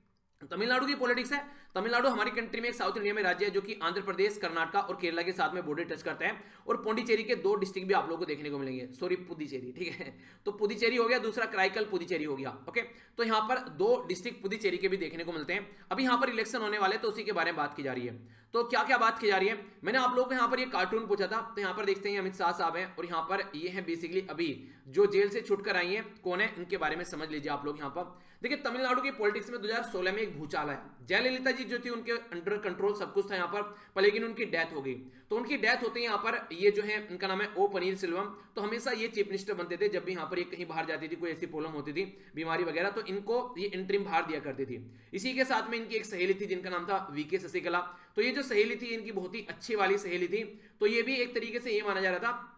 A: तमिलनाडु की पॉलिटिक्स है। तमिलनाडु हमारी कंट्री में एक साउथ इंडिया में राज्य है जो कि आंध्र प्रदेश, कर्नाटका और केरला के साथ में बॉर्डर टच करता है। और पौंडीचेरी के 2 डिस्ट्रिक्ट भी आप लोगों को देखने को मिलेंगे, सॉरी पुदुचेरी, ठीक है। तो पुदुचेरी हो गया, दूसरा कराईकल पुदुचेरी हो गया, ओके। तो यहाँ पर 2 डिस्ट्रिक्ट पुदुचेरी के भी देखने को मिलते हैं। अभी यहाँ पर इलेक्शन होने वाले, तो उसी के बारे में बात की जा रही है। तो क्या क्या बात की जा रही है, मैंने आप लोगों को यहाँ पर ये कार्टून पूछा था। तो यहाँ पर देखते हैं अमित शाह साहब हैं, और यहाँ पर ये है बेसिकली अभी जो जेल से छुटकर आई हैं, कौन है, इनके बारे में समझ लीजिए आप लोग। यहाँ पर देखिए तमिलनाडु की पॉलिटिक्स में 2016 में एक भूचाल है। जयललिता जी जो थी उनके अंडर कंट्रोल सब कुछ था यहाँ पर लेकिन उनकी डेथ हो गई। तो उनकी डेथ होते ही यहाँ पर ये जो है इनका नाम है ओ पनीर सेल्वम। तो हमेशा ये चीफ मिनिस्टर बनते थे जब भी यहाँ पर ये कहीं बाहर जाती थी, कोई ऐसी प्रॉब्लम होती थी, बीमारी वगैरह, तो इनको ये इंटरिम बाहर दिया करती थी। इसी के साथ में इनकी एक सहेली थी जिनका नाम था वीके शशिकला। तो ये जो सहेली थी इनकी बहुत ही अच्छी वाली सहेली थी। तो ये भी एक तरीके से ये माना जा रहा था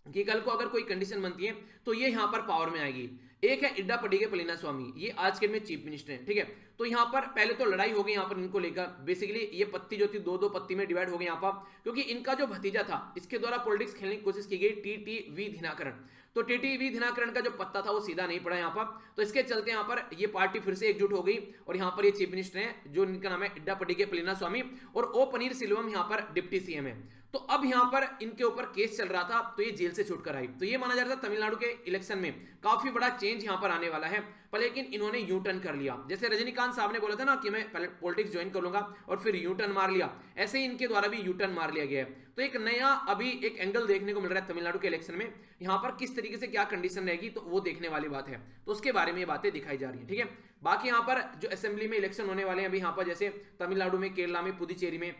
A: कि कल को अगर कोई कंडीशन बनती है तो ये यहाँ पर पावर में आएगी। एक है इड्डापड्डी पलीना स्वामी, ये आज के में चीफ मिनिस्टर हैं, ठीक है। तो यहाँ पर पहले तो लड़ाई हो गई यहाँ पर इनको लेकर, बेसिकली ये पत्ती जो थी 2-2 पत्ती में डिवाइड हो गई यहाँ पर, क्योंकि इनका जो भतीजा था इसके द्वारा पॉलिटिक्स खेलने की कोशिश की गई, टीटीवी दिनकरन। तो टीटीवी दिनकरन का जो पत्ता था वो सीधा नहीं पड़ा यहाँ पर। तो इसके चलते यहाँ पर ये पार्टी फिर से एकजुट हो गई, और यहाँ पर ये चीफ मिनिस्टर हैं जो इनका नाम है इड्डापड्डी पलीना स्वामी, और ओ पनीर सेल्वम यहाँ पर डिप्टी सीएम है। तो अब यहाँ पर इनके ऊपर केस चल रहा था, तो ये जेल से छूटकर आई। तो ये माना जा रहा था तमिलनाडु के इलेक्शन में काफी बड़ा चेंज यहाँ पर आने वाला है, पर लेकिन इन्होंने यू टर्न कर लिया। जैसे रजनीकांत साहब ने बोला था ना कि मैं पहले पॉलिटिक्स ज्वाइन कर लूंगा और फिर यू टर्न मार लिया, ऐसे ही इनके द्वारा भी यू टर्न मार लिया गया है। तो एक नया अभी एक एंगल देखने को मिल रहा है तमिलनाडु के इलेक्शन में, यहाँ पर किस तरीके से क्या कंडीशन रहेगी, तो वो देखने वाली बात है। तो उसके बारे में ये बातें दिखाई जा रही है, ठीक है। बाकी यहाँ पर जो असेंबली में इलेक्शन होने वाले हैं अभी यहाँ पर, जैसे तमिलनाडु में, केरला में, पुदुचेरी में,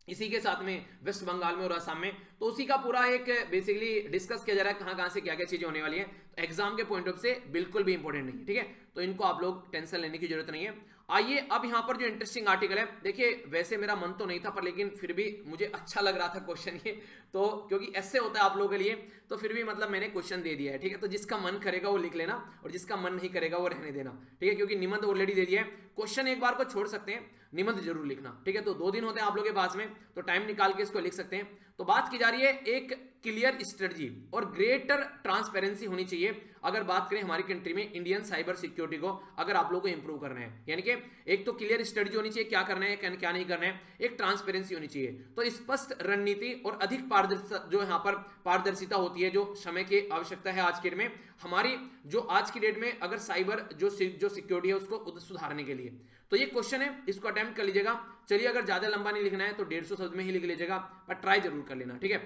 A: इसी के साथ में वेस्ट बंगाल में और असम में, तो उसी का पूरा एक बेसिकली डिस्कस किया जा रहा है कहां कहां से क्या क्या चीजें होने वाली हैं। तो एग्जाम के पॉइंट ऑफ से बिल्कुल भी इंपॉर्टेंट नहीं है, ठीक है। तो इनको आप लोग टेंशन लेने की जरूरत नहीं है। आइए अब यहाँ पर जो इंटरेस्टिंग आर्टिकल है, देखिए वैसे मेरा मन तो नहीं था, पर लेकिन फिर भी मुझे अच्छा लग रहा था क्वेश्चन ये, तो क्योंकि ऐसे होता है आप लोगों के लिए, तो फिर भी मतलब मैंने क्वेश्चन दे दिया है, ठीक है। तो जिसका मन करेगा वो लिख लेना, और जिसका मन नहीं करेगा वो रहने देना, ठीक है। क्योंकि निबंध ऑलरेडी दे दिया है, क्वेश्चन एक बार को छोड़ सकते हैं, निबंध जरूर लिखना, ठीक है। तो 2 दिन होते हैं आप लोगों के पास में, तो टाइम निकाल के इसको लिख सकते हैं। तो बात की जा रही है एक क्लियर स्ट्रेटजी और ग्रेटर ट्रांसपेरेंसी होनी चाहिए अगर बात करें हमारी कंट्री में इंडियन साइबर सिक्योरिटी को अगर आप लोगों को इंप्रूव करना है। यानी कि एक तो क्लियर स्ट्रेटजी होनी चाहिए, क्या करना है क्या नहीं करना है, एक ट्रांसपेरेंसी होनी चाहिए, तो स्पष्ट रणनीति और अधिक पारदर्शिता, जो यहाँ पर पारदर्शिता होती है, जो समय की आवश्यकता है आज के डेट में हमारी, जो आज की डेट में अगर साइबर जो सिक्योरिटी है उसको सुधारने के लिए। तो ये क्वेश्चन है, इसको अटेम्प्ट कर लीजिएगा। चलिए अगर ज्यादा लंबा नहीं लिखना है तो 150 शब्द में ही लिख लीजिएगा, पर ट्राई जरूर कर लेना, ठीक है।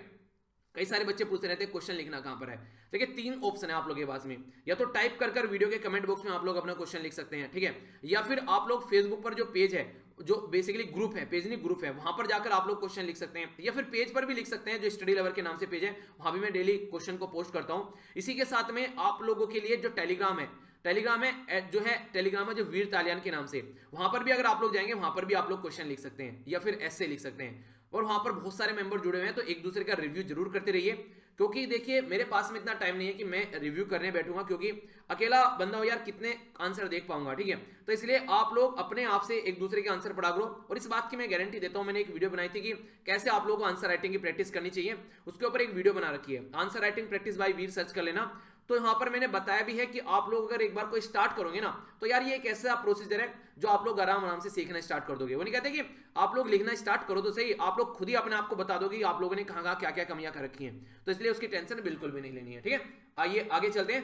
A: कई सारे बच्चे पूछते रहते हैं क्वेश्चन लिखना कहां पर है। देखिए 3 ऑप्शन है आप लोगों के पास में, या तो टाइप कर वीडियो के कमेंट बॉक्स में आप लोग अपना क्वेश्चन लिख सकते हैं, ठीक है, या फिर आप लोग फेसबुक पर जो पेज है, जो बेसिकली ग्रुप है, पेज नहीं ग्रुप है, वहां पर जाकर आप लोग क्वेश्चन लिख सकते हैं, या फिर पेज पर भी लिख सकते हैं जो स्टडी लवर के नाम से पेज है, वहां भी मैं डेली क्वेश्चन को पोस्ट करता हूं। इसी के साथ में आप लोगों के लिए जो टेलीग्राम है जो वीर तालियान के नाम से, वहां पर भी अगर आप लोग जाएंगे वहां पर भी आप लोग क्वेश्चन लिख सकते हैं या फिर ऐसे लिख सकते हैं। और वहां पर बहुत सारे मेंबर जुड़े हुए हैं, तो एक दूसरे का रिव्यू जरूर करते रहिए, क्योंकि देखिए मेरे पास में इतना टाइम नहीं है कि मैं रिव्यू करने बैठूंगा, क्योंकि अकेला बंदा हो यार कितने आंसर देख पाऊंगा, ठीक है। तो इसलिए आप लोग अपने आप से एक दूसरे के आंसर पढ़ा करो, और इस बात की मैं गारंटी देता हूं, मैंने एक वीडियो बनाई थी कि कैसे आप लोगों को आंसर राइटिंग की प्रैक्टिस करनी चाहिए, उसके ऊपर एक वीडियो बना रखी है, answer writing practice by Veer, search कर लेना। तो यहां पर मैंने बताया भी है कि आप लोग अगर एक बार कोई स्टार्ट करोगे ना, तो यार ये एक ऐसा प्रोसीजर है जो आप लोग आराम आराम से सीखना स्टार्ट कर दोगे। वो नहीं कहते कि आप लोग लिखना स्टार्ट करो तो सही, आप लोग खुद ही अपने आप को बता दोगे कि आप लोगों ने कहां कहां क्या क्या कमियां कर रखी हैं, तो इसलिए उसकी टेंशन बिल्कुल भी नहीं लेनी है, ठीक है। आइए आगे चलते हैं।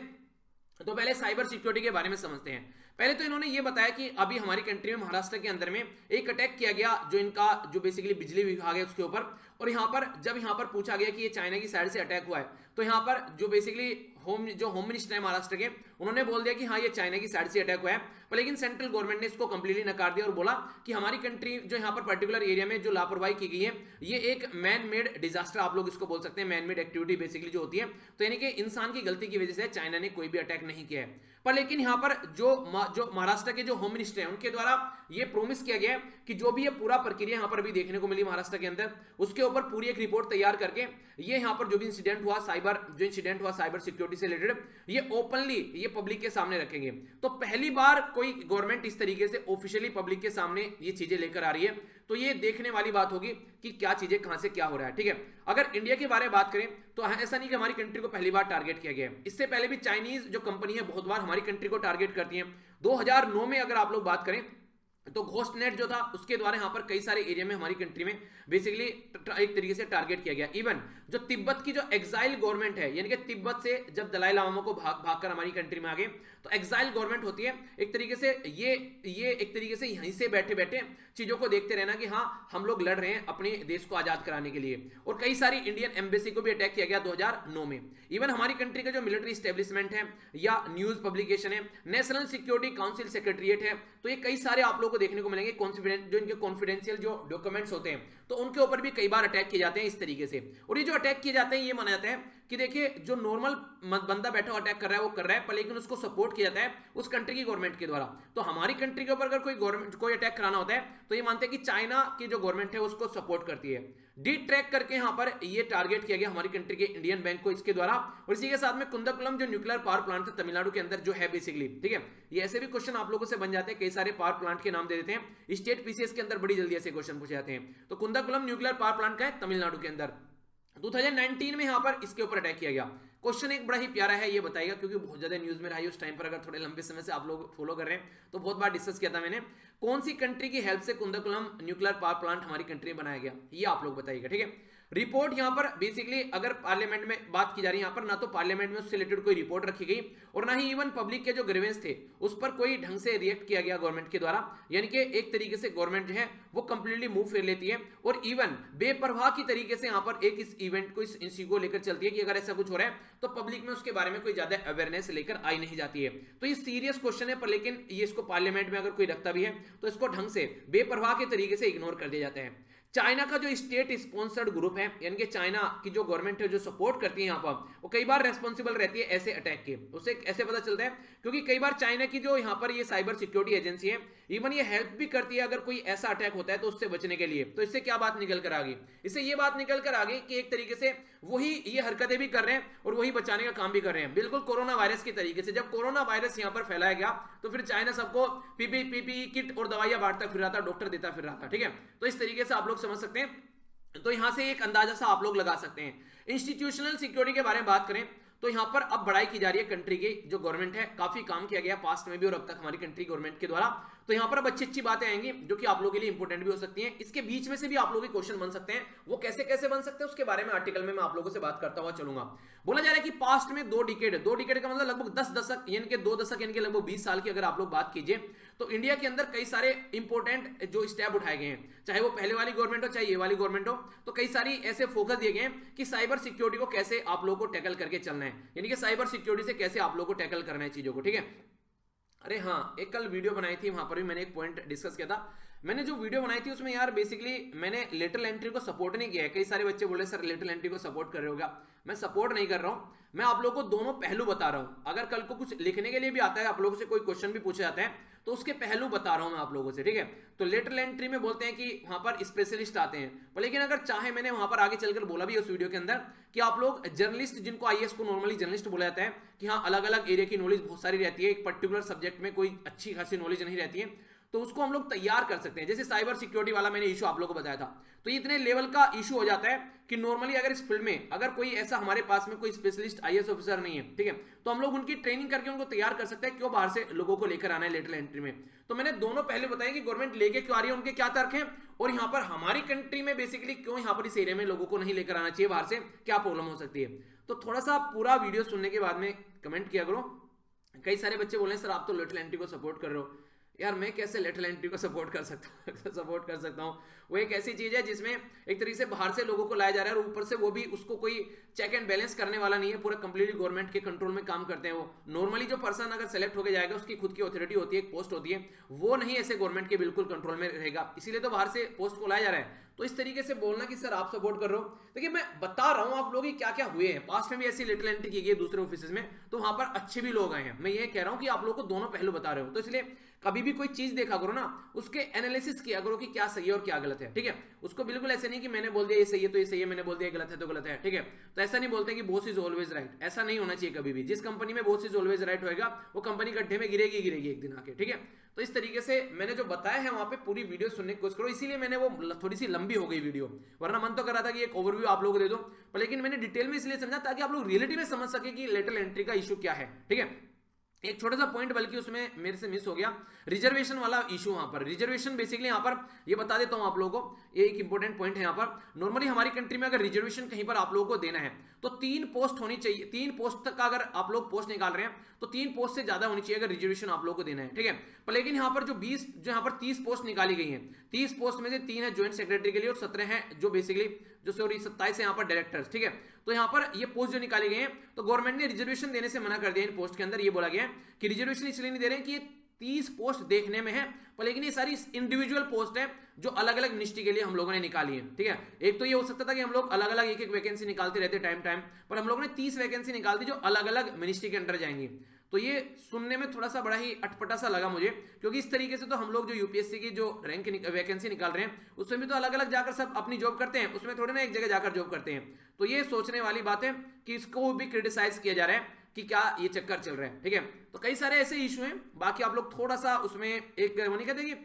A: तो पहले साइबर सिक्योरिटी के बारे में समझते हैं। पहले तो इन्होंने ये बताया कि अभी हमारी कंट्री में महाराष्ट्र के अंदर में एक अटैक किया गया, जो इनका जो बेसिकली बिजली विभाग है उसके ऊपर, और यहाँ पर जब यहाँ पर पूछा गया कि ये चाइना की साइड से अटैक हुआ है, तो यहाँ पर जो बेसिकली होम मिनिस्टर है महाराष्ट्र के, उन्होंने बोल दिया कि हाँ ये चाइना की साइड से अटैक हुआ है, पर लेकिन सेंट्रल गवर्नमेंट ने इसको कंप्लीटली नकार दिया और बोला कि हमारी कंट्री जो यहाँ पर पर्टिकुलर एरिया में जो लापरवाही की गई है, ये एक मैन मेड डिजास्टर आप लोग इसको बोल सकते हैं, मैन मेड एक्टिविटी बेसिकली जो होती है, तो यानी कि इंसान की गलती की वजह से चाइना ने कोई भी अटैक नहीं किया है। पर लेकिन यहाँ पर जो महाराष्ट्र के जो होम मिनिस्टर हैं उनके द्वारा ये प्रोमिस किया गया है कि जो भी ये पूरा प्रक्रिया यहाँ पर भी देखने को मिली महाराष्ट्र के अंदर, उसके ऊपर पूरी एक रिपोर्ट तैयार करके ये यहाँ पर जो भी इंसिडेंट हुआ साइबर सिक्योरिटी से रिलेटेड, ये ओपनली ये पब्लिक के सामने रखेंगे। तो पहली बार कोई गवर्नमेंट इस तरीके से ऑफिशियली पब्लिक के सामने ये चीजें लेकर आ रही है, तो ये देखने वाली बात होगी कि क्या चीजें कहां से क्या हो रहा है, ठीक है। अगर इंडिया के बारे में बात करें तो ऐसा नहीं कि हमारी कंट्री को पहली बार टारगेट किया गया है, इससे पहले भी चाइनीज जो कंपनी है बहुत बार हमारी कंट्री को टारगेट करती है। 2009 में अगर आप लोग बात करें तो घोस्टनेट जो था उसके द्वारा यहाँ पर कई सारे एरिया में हमारी कंट्री में बेसिकली एक तरीके से टारगेट किया गया। इवन जो तिब्बत की जो एक्साइल गवर्नमेंट है, यानी कि तिब्बत से जब दलाई लामा को भागकर हमारी कंट्री में आ गए, तो एक्साइल गवर्नमेंट होती है एक तरीके से ये एक तरीके से यहीं से बैठे बैठे चीजों को देखते रहना कि हाँ हम लोग लड़ रहे हैं अपने देश को आजाद कराने के लिए। और कई सारी इंडियन एम्बेसी को भी अटैक किया गया 2009 में। इवन हमारी कंट्री का जो मिलिट्री स्टेब्लिशमेंट है या न्यूज पब्लिकेशन है, नेशनल सिक्योरिटी काउंसिल सेक्रेटरिएट है, तो ये कई सारे आप लोगों को देखने को मिलेंगे जो इनके कॉन्फिडेंशियल जो डॉक्यूमेंट्स होते हैं, तो उनके ऊपर भी कई बार अटैक किए जाते हैं इस तरीके से। और ये जो अटैक किए जाते हैं ये माना जाता है कि देखिए जो नॉर्मल बंदा बैठा अटैक कर रहा है वो कर रहा है, पर लेकिन उसको सपोर्ट किया जाता है उस कंट्री की गवर्नमेंट के द्वारा। तो हमारी कंट्री के ऊपर अगर कोई अटैक कराना होता है तो ये मानते हैं कि चाइना की जो गवर्नमेंट है उसको सपोर्ट करती है। डी ट्रैक करके यहाँ पर ये टारगेट किया गया हमारी कंट्री के इंडियन बैंक को इसके द्वारा। और इसी के साथ में कुंदकुलम जो न्यूक्लियर पावर प्लांट है तमिलनाडु के अंदर जो है बेसिकली, ठीक है, ये ऐसे भी क्वेश्चन आप लोगों से बन जाते हैं, कई सारे पावर प्लांट के नाम दे देते हैं, स्टेट पीसीएस के अंदर बड़ी जल्दी ऐसे क्वेश्चन पूछे जाते हैं। तो कुंदकुलम न्यूक्लियर पावर प्लांट का है तमिलनाडु के अंदर। 2019 में यहाँ पर इसके ऊपर अटैक किया गया। क्वेश्चन एक बड़ा ही प्यारा है, ये बताइएगा क्योंकि बहुत ज्यादा न्यूज में रहा है उस टाइम पर, अगर थोड़े लंबे समय से आप लोग फॉलो कर रहे हैं तो बहुत बार डिस्कस किया था मैंने, कौन सी कंट्री की हेल्प से कुंदकुलम न्यूक्लियर पावर प्लांट हमारी कंट्री में बनाया गया, ये आप लोग बताइएगा, ठीक है। रिपोर्ट यहाँ पर बेसिकली अगर पार्लियामेंट में बात की जा रही है, यहाँ पर ना तो पार्लियामेंट में उससे रिलेटेड कोई रिपोर्ट रखी गई और ना ही इवन पब्लिक के जो ग्रीवेंस थे उस पर कोई ढंग से रिएक्ट किया गया गवर्नमेंट के द्वारा। यानी कि एक तरीके से गवर्नमेंट जो है वो कंप्लीटली मुंह फेर लेती है और इवन बेपरवाह की तरीके से यहाँ पर एक इस इवेंट को इस इश्यू को लेकर चलती है कि अगर ऐसा कुछ हो रहा है तो पब्लिक में उसके बारे में कोई ज्यादा अवेयरनेस लेकर आई नहीं जाती है। तो ये सीरियस क्वेश्चन है, पर लेकिन ये इसको पार्लियामेंट में अगर कोई रखता भी है तो इसको ढंग से बेपरवाह के तरीके से इग्नोर कर दिया जाता है। चाइना का जो स्टेट स्पॉन्सर्ड ग्रुप है, यानी कि चाइना की जो गवर्नमेंट है जो सपोर्ट करती है यहाँ पर, वो कई बार रेस्पॉन्सिबल रहती है ऐसे अटैक के। उसे ऐसे पता चलता है क्योंकि कई बार चाइना की जो यहाँ पर ये साइबर सिक्योरिटी एजेंसी है इवन ये हेल्प भी करती है अगर कोई ऐसा अटैक होता है तो उससे बचने के लिए। तो इससे क्या बात निकल कर आ गई, इससे ये बात निकल कर आ गई कि एक तरीके से वही ये हरकतें भी कर रहे हैं और वही बचाने का काम भी कर रहे हैं, बिल्कुल कोरोना वायरस के तरीके से। जब कोरोना वायरस यहाँ पर फैलाया गया तो फिर चाइना सबको पीपीई किट और दवाइयां बांटता फिर रहा था, डॉक्टर देता फिर रहा था, ठीक है। तो इस तरीके से आप लोग समझ सकते हैं। तो यहां से एक अंदाजा सा आप लोग लगा सकते हैं। इंस्टीट्यूशनल सिक्योरिटी के बारे में बात करें तो यहां पर अब बढ़ाई की जा रही है कंट्री की जो गवर्नमेंट है, काफी काम किया गया पास्ट में भी और अब तक हमारी कंट्री गवर्नमेंट के द्वारा। तो यहां पर अब अच्छी बातें आएंगी जो कि आप लोगों के लिए इंपॉर्टेंट भी हो सकती हैं। इसके बीच में से भी आप लोगों के क्वेश्चन बन सकते हैं, वो कैसे कैसे बन सकते हैं उसके बारे में आर्टिकल में मैं आप लोगों से बात करता हुआ चलूंगा। बोला जा रहा है कि पास्ट में दो डिकेड का मतलब लगभग 10 दशक यानी कि 2 दशक यानी कि लगभग 20 साल की अगर आप लोग बात कीजिए तो इंडिया के अंदर कई सारे इंपॉर्टेंट जो स्टेप उठाए गए हैं, चाहे वो पहले वाली गवर्नमेंट हो चाहे ये वाली गवर्नमेंट हो, तो कई सारी ऐसे फोकस दिए गए हैं कि साइबर सिक्योरिटी को कैसे आप लोगों को टैकल करके चलना है, यानी कि साइबर सिक्योरिटी से कैसे आप लोगों को टैकल करना है चीजों को, ठीक है। अरे हाँ, एक कल वीडियो बनाई थी वहां पर भी मैंने एक पॉइंट डिस्कस किया था मैंने जो वीडियो बनाई थी उसमें यार बेसिकली मैंने लेटरल एंट्री को सपोर्ट नहीं किया है। कई सारे बच्चे बोले सर लेटरल एंट्री को सपोर्ट कर रहे हो क्या? मैं सपोर्ट नहीं कर रहा हूं, मैं आप लोगों को दोनों पहलू बता रहा हूं। अगर कल को कुछ लिखने के लिए भी आता है, आप लोगों से कोई क्वेश्चन भी पूछा जाता है, तो उसके पहलू बता रहा हूं मैं आप लोगों से, ठीक है। तो लेटरल एंट्री में बोलते हैं कि वहां पर स्पेशलिस्ट आते हैं, पर लेकिन अगर चाहे, मैंने वहां पर आगे चलकर बोला भी उस वीडियो के अंदर कि आप लोग जर्नलिस्ट, जिनको आईएएस को नॉर्मली जर्नलिस्ट बोला जाता है, कि हाँ अलग अलग एरिया की नॉलेज बहुत सारी रहती है, एक पर्टिकुलर सब्जेक्ट में कोई अच्छी खासी नॉलेज नहीं रहती है, तो उसको हम लोग तैयार कर सकते हैं। जैसे साइबर सिक्योरिटी वाला मैंने इशू आप लोगों को बताया था, तो ये इतने लेवल का इशू हो जाता है कि नॉर्मली अगर इस फील्ड में अगर कोई ऐसा हमारे पास में कोई स्पेशलिस्ट आईएएस ऑफिसर नहीं है, ठीक है, तो हम लोग उनकी ट्रेनिंग करके उनको तैयार कर सकते हैं। क्यों बाहर से लोगों को लेकर आना है लेटरल एंट्री में? तो मैंने दोनों पहले बताया कि गवर्नमेंट लेके क्यों आ रही है, उनके क्या तर्क हैं, और यहाँ पर हमारी कंट्री में बेसिकली क्यों यहाँ पर इस एरिया में लोगों को नहीं लेकर आना चाहिए बाहर से, क्या प्रॉब्लम हो सकती है। तो थोड़ा सा पूरा वीडियो सुनने के बाद में कमेंट किया करो। कई सारे बच्चे बोले सर आप तो लेटरल एंट्री को सपोर्ट कर रहे हो। यार मैं कैसे लेटरल एंट्री को सपोर्ट कर सकता हूँ? वो एक ऐसी चीज है जिसमें एक तरीके से बाहर से लोगों को लाया जा रहा है, और ऊपर से वो भी उसको कोई चेक एंड बैलेंस करने वाला नहीं है, पूरा कंप्लीटली गवर्नमेंट के कंट्रोल में काम करते हैं। वो नॉर्मली जो पर्सन अगर सेलेक्ट होकर जाएगा, उसकी खुद की अथॉरिटी होती है, एक पोस्ट होती है, वो नहीं ऐसे गवर्नमेंट के बिल्कुल कंट्रोल में रहेगा, इसीलिए तो बाहर से पोस्ट को लाया जा रहा है। तो इस तरीके से बोलना कि सर आप सपोर्ट कर रहे हो, देखिए मैं बता रहा हूं आप लोग क्या क्या हुए हैं, पास्ट में भी ऐसी लेटरल एंट्री की गई है दूसरे ऑफिस में, तो वहां पर अच्छे भी लोग आए हैं। मैं ये कह रहा हूं कि आप लोगों को दोनों पहलू बता रहे हो, तो इसलिए कभी भी कोई चीज देखा करो ना, उसके एनालिसिस किया करो कि क्या सही है और क्या गलत है, ठीक है। उसको बिल्कुल ऐसे नहीं कि मैंने बोल दिया ये सही है तो ये सही है, मैंने बोल दिया गलत है तो गलत है, ठीक है। तो ऐसा नहीं बोलते कि बॉस इज ऑलवेज राइट, ऐसा नहीं होना चाहिए कभी भी। जिस कंपनी में बॉस इज ऑलवेज राइट होएगा, वो कंपनी गड्ढे में गिरेगी एक दिन आके, ठीक है। तो इस तरीके से मैंने जो बताया है वहां पे पूरी वीडियो सुनने की कोशिश करो, इसीलिए मैंने वो थोड़ी सी लंबी हो गई वीडियो, वरना मन तो कर रहा था कि एक ओवरव्यू आप लोगों को दे दो, पर लेकिन मैंने डिटेल में इसलिए समझा ताकि आप लोग रियलिटी में समझ सके कि लेटरल एंट्री का इशू क्या है, ठीक है। एक छोटा सा पॉइंट बल्कि उसमें मेरे से मिस हो गया, रिजर्वेशन वाला इशू। वहां पर रिजर्वेशन बेसिकली यहाँ पर ये बता देता हूं आप लोगों को, ये एक इंपॉर्टेंट पॉइंट है यहाँ पर। नॉर्मली हमारी कंट्री में अगर रिजर्वेशन कहीं पर आप लोगों को देना है तो 3 पोस्ट होनी चाहिए, 3 पोस्ट तक का अगर आप लोग पोस्ट निकाल रहे हैं तो 3 पोस्ट से ज्यादा होनी चाहिए अगर रिजर्वेशन आप लोगों को देना है, ठीक है। पर लेकिन यहाँ पर जो यहाँ पर 30 पोस्ट निकाली गई है, 30 पोस्ट में से 3 है ज्वाइंट सेक्रेटरी के लिए और 17 है जो बेसिकली जो 27 है यहाँ पर डायरेक्टर्स, ठीक है। तो यहाँ पर ये पोस्ट जो निकाली गई है, तो गवर्नमेंट ने रिजर्वेशन देने से मना कर दिया इन पोस्ट के अंदर। ये बोला गया कि रिजर्वेशन इसलिए नहीं दे रहे कि ये 30 पोस्ट देखने में है, पर लेकिन ये सारी इंडिविजुअल पोस्ट है जो अलग अलग मिनिस्ट्री के लिए हम लोगों ने निकाली है, ठीक है। एक तो ये हो सकता था कि हम लोग अलग अलग एक वैकेंसी निकालते रहते टाइम, पर हम लोगों ने 30 वैकेंसी निकाल दी जो अलग अलग मिनिस्ट्री के अंडर जाएंगी। तो ये सुनने में थोड़ा सा बड़ा ही अटपटा सा लगा मुझे, क्योंकि इस तरीके से तो हम लोग जो यूपीएससी की जो रैंक वैकेंसी निकाल रहे हैं उसमें भी तो अलग अलग जाकर सब अपनी जॉब करते हैं, उसमें थोड़े ना एक जगह जाकर जॉब करते हैं। तो ये सोचने वाली बात है कि इसको भी क्रिटिसाइज किया जा रहा है कि क्या ये चक्कर चल रहा है, ठीक है। तो कई सारे ऐसे इशू हैं, बाकी आप लोग थोड़ा सा उसमें एक वो नहीं कहते कि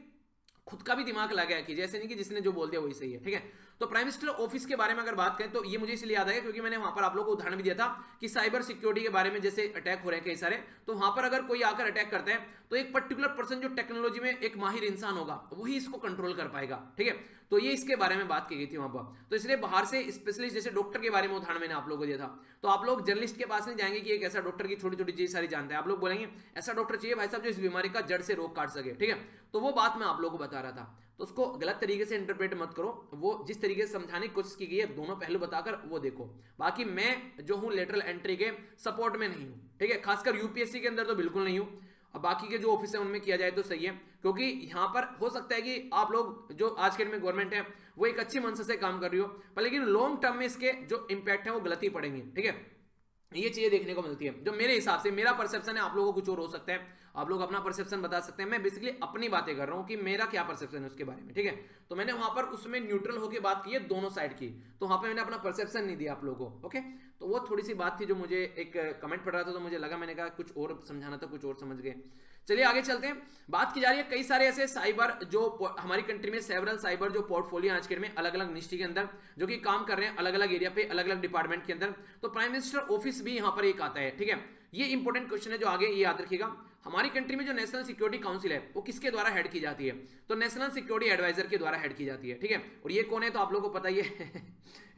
A: खुद का भी दिमाग लगाया कि जैसे नहीं कि जिसने जो बोल दिया वही सही है, ठीक है। तो प्राइम मिनिस्टर ऑफिस के बारे में अगर बात करें तो ये मुझे इसलिए याद आया क्योंकि मैंने वहां पर आप लोगों को उदाहरण भी दिया था कि साइबर सिक्योरिटी के बारे में जैसे अटैक हो रहे हैं कई सारे, तो वहां पर अगर कोई आकर अटैक करता है तो एक पर्टिकुलर पर्सन जो टेक्नोलॉजी में एक माहिर इंसान होगा वही इसको कंट्रोल कर पाएगा, ठीक है। तो ये इसके बारे में बात की गई थी वहां पर। तो इसलिए बाहर से स्पेशलिस्ट जैसे डॉक्टर के बारे में उदाहरण मैंने आप लोगों को दिया था, तो आप लोग जर्नलिस्ट के पास नहीं जाएंगे कि एक ऐसा डॉक्टर की छोटी छोटी चीज सारी जानता है, आप लोग बोलेंगे ऐसा डॉक्टर चाहिए भाई साहब जो इस बीमारी का जड़ से रोग काट सके, ठीक है। तो वो बात मैं आप लोगों को बता रहा था, तो उसको गलत तरीके से इंटरप्रेट मत करो। वो जिस तरीके से समझाने की कोशिश की गई है दोनों पहलू बताकर वो देखो। बाकी मैं जो हूं लेटरल एंट्री के सपोर्ट में नहीं हूं, ठीक है, खासकर यूपीएससी के अंदर तो बिल्कुल नहीं हूं। अब बाकी के जो ऑफिस है उनमें किया जाए तो सही है, क्योंकि यहां पर हो सकता है कि आप लोग जो आज के में गवर्नमेंट है वो एक अच्छी मंशा से काम कर रही हो, पर लेकिन लॉन्ग टर्म में इसके जो इंपैक्ट है वो गलत ही पड़ेंगे, ठीक है। ये चीजें देखने को मिलती है जो मेरे हिसाब से, मेरा परसेप्शन है, आप लोगों को कुछ और हो सकता है, आप लोग अपना परसेप्शन बता सकते हैं। मैं बेसिकली अपनी बातें कर रहा हूं कि मेरा क्या परसेप्शन है उसके बारे में, ठीक है। तो मैंने वहां पर उसमें न्यूट्रल होकर बात की है दोनों साइड की, तो वहां पर मैंने अपना परसेप्शन नहीं दिया आप लोगों को, ओके। तो वो थोड़ी सी बात थी जो मुझे एक कमेंट पड़ रहा था तो मुझे लगा, मैंने कहा कुछ और समझाना था, कुछ और समझ गए। चलिए आगे चलते हैं। बात की जा रही है कई सारे ऐसे साइबर जो हमारी कंट्री में सेवरल साइबर जो पोर्टफोलियो आज के में अलग अलग मिनिस्ट्री के अंदर जो कि काम कर रहे हैं अलग अलग एरिया पे अलग अलग डिपार्टमेंट के अंदर, तो प्राइम मिनिस्टर ऑफिस भी यहां पर एक आता है, ठीक है। ये इंपॉर्टेंट क्वेश्चन है जो आगे ये याद रखिएगा। हमारी कंट्री में जो नेशनल सिक्योरिटी काउंसिल है वो किसके द्वारा हेड की जाती है, तो नेशनल सिक्योरिटी एडवाइजर के द्वारा हेड की जाती है, ठीक है। और ये कौन है तो आप लोगों को पता ही है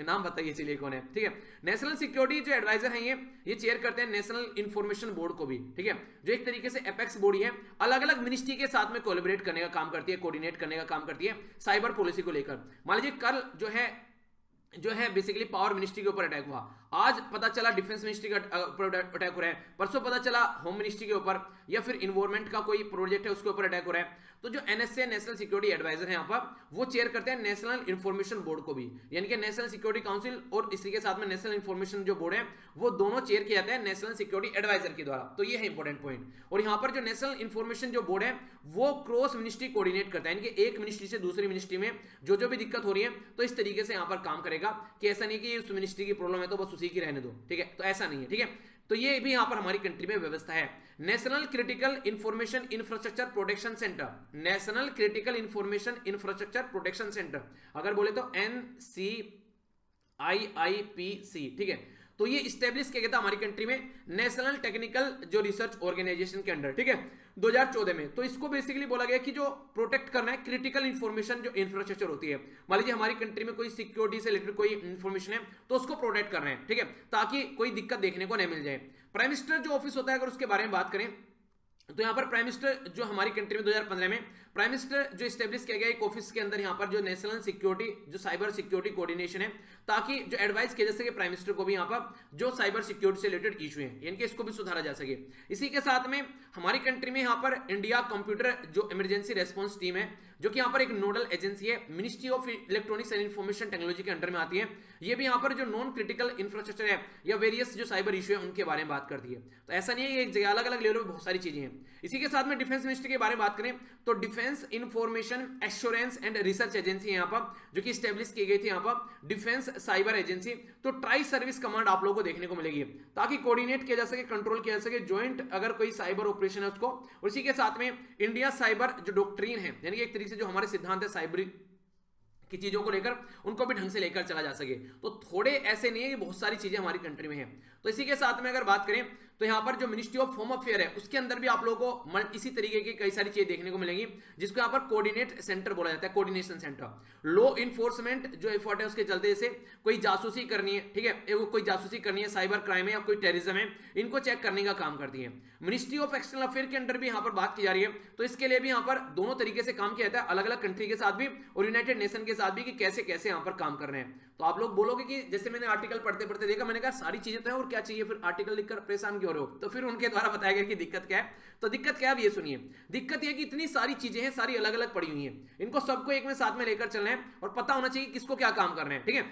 A: नाम बताइए चलिए कौन है, ठीक है। नेशनल सिक्योरिटी जो एडवाइजर है ये चेयर करते हैं नेशनल इंफॉर्मेशन बोर्ड को भी, ठीक है, जो एक तरीके से एपेक्स बॉडी है, अलग अलग मिनिस्ट्री के साथ में कोलैबोरेट करने का काम करती है, कोऑर्डिनेट करने का काम करती है साइबर पॉलिसी को लेकर। मान लीजिए कल जो है बेसिकली पावर मिनिस्ट्री के ऊपर अटैक हुआ, आज पता चला डिफेंस मिनिस्ट्री का अटैक हो रहा है, परसों पता चला होम मिनिस्ट्री के ऊपर, या फिर इन्वायरमेंट का कोई प्रोजेक्ट है उसके ऊपर अटैक हो रहा है, तो जो एनएसए नेशनल सिक्योरिटी एडवाइजर है यहाँ पर वो चेयर करते हैं नेशनल इंफॉर्मेशन बोर्ड को भी, यानी कि नेशनल सिक्योरिटी काउंसिल और इसी के साथ में नेशनल इंफॉर्मेशन जो बोर्ड है वो दोनों चेयर किए जाते हैं नेशनल सिक्योरिटी एडवाइजर के द्वारा। तो ये है इंपॉर्टेंट पॉइंट। और यहाँ पर जो नेशनल इंफॉर्मेशन जो बोर्ड है वो क्रॉस मिनिस्ट्री कोऑर्डिनेट करता है, यानी कि एक मिनिस्ट्री से दूसरी मिनिस्ट्री में जो भी दिक्कत हो रही है तो इस तरीके से यहाँ पर काम करेगा, कि ऐसा नहीं कि उस मिनिस्ट्री की प्रॉब्लम है तो बस उसी की रहने दो, ठीक है, तो ऐसा नहीं है, ठीक है। तो ये भी यहाँ पर हमारी कंट्री में व्यवस्था है। National critical information infrastructure protection centre, national critical information infrastructure protection centre, अगर बोले तो NCIIPC, ठीक है। तो ये स्टेब्लिश किया गया था हमारी कंट्री में नेशनल टेक्निकल जो रिसर्च ऑर्गेनाइजेशन के अंडर, ठीक है, 2014 में। तो इसको बेसिकली बोला गया कि जो प्रोटेक्ट करना है क्रिटिकल इंफॉर्मेशन जो इंफ्रास्ट्रक्चर होती है, मान लीजिए हमारी कंट्री में कोई सिक्योरिटी से रिलेटेड कोई इंफॉर्मेशन है तो उसको प्रोटेक्ट करना है, ठीक है, ताकि कोई दिक्कत देखने को नहीं मिल जाए। प्राइम मिनिस्टर जो ऑफिस होता है अगर उसके बारे में बात करें तो यहाँ पर प्राइम मिनिस्टर जो हमारी कंट्री में 2015 में प्राइम मिनिस्टर जो स्टेब्लिश किया गया एक ऑफिस के अंदर यहाँ पर जो नेशनल सिक्योरिटी जो साइबर सिक्योरिटी कोऑर्डिनेशन है, ताकि जो एडवाइस किया जा सके प्राइम मिनिस्टर को भी यहाँ पर जो साइबर सिक्योरिटी से रिलेटेड इशू है यानी कि इसको भी सुधारा जा सके। इसी के साथ में हमारी कंट्री में यहाँ पर इंडिया कंप्यूटर जो इमरजेंसी रेस्पॉन्स टीम है जो कि यहाँ पर एक नोडल एजेंसी है, ministry of electronics and information technology के अंडर में आती है। ये भी यहाँ पर जो नॉन क्रिटिकल इंफ्रास्ट्रक्चर है या वेरियस जो साइबर इशू है उनके बारे में बात करती है। तो ऐसा नहीं है, ये एक जगह अलग अलग लेवल पर बहुत सारी चीजें हैं। इसी के साथ में डिफेंस मिनिस्ट्री के बारे में बात करें तो defence information assurance and research agency यहाँ पर जो कि स्टेब्लिश की गई थी यहाँ पर डिफेंस साइबर एजेंसी। तो ट्राई सर्विस कमांड आप लोगों को देखने को मिलेगी ताकि कोऑर्डिनेट किया जा सके, कंट्रोल किया जा सके ज्वाइंट अगर कोई साइबर ऑपरेशन है उसको। और इसी के साथ में इंडिया साइबर जो डॉक्ट्रिन है यानी कि एक तरीके से जो हमारे सिद्धांत है साइबर की चीजों को लेकर उनको भी ढंग से लेकर चला जा सके। तो थोड़े ऐसे नहीं है कि बहुत सारी चीजें हमारी कंट्री में हैं। तो इसी के साथ में अगर बात करें तो यहाँ पर जो मिनिस्ट्री ऑफ होम अफेयर है उसके अंदर भी आप लोगों को इसी तरीके की कई सारी चीजें देखने को मिलेंगी जिसको यहाँ पर कोऑर्डिनेट सेंटर बोला जाता है, कोऑर्डिनेशन सेंटर। लॉ इन्फोर्समेंट जो एफर्ट है उसके चलते जैसे कोई जासूसी करनी है, ठीक है, वो कोई जासूसी करनी है, साइबर क्राइम है या कोई टेररिज्म है, इनको चेक करने का काम करती है। मिनिस्ट्री ऑफ एक्सटर्नल अफेयर के अंडर भी यहाँ पर बात की जा रही है। तो इसके लिए भी यहाँ पर दोनों तरीके से काम किया जाता है, अलग अलग कंट्री के साथ भी और यूनाइटेड नेशन के साथ भी, कि कैसे कैसे यहाँ पर काम कर रहे हैं। तो आप लोग बोलोगे कि जैसे मैंने आर्टिकल पढ़ते पढ़ते देखा, मैंने कहा सारी चीजें तो है और क्या चाहिए, फिर आर्टिकल लिखकर परेशान क्यों हो रहे हो। तो फिर उनके द्वारा बताया गया कि दिक्कत क्या है। तो दिक्कत क्या है, अब ये सुनिए। दिक्कत ये कि इतनी सारी चीजें हैं, सारी अलग अलग पड़ी हुई हैं, इनको सबको एक में साथ में लेकर चलना है और पता होना चाहिए किसको क्या काम करना है, ठीक है।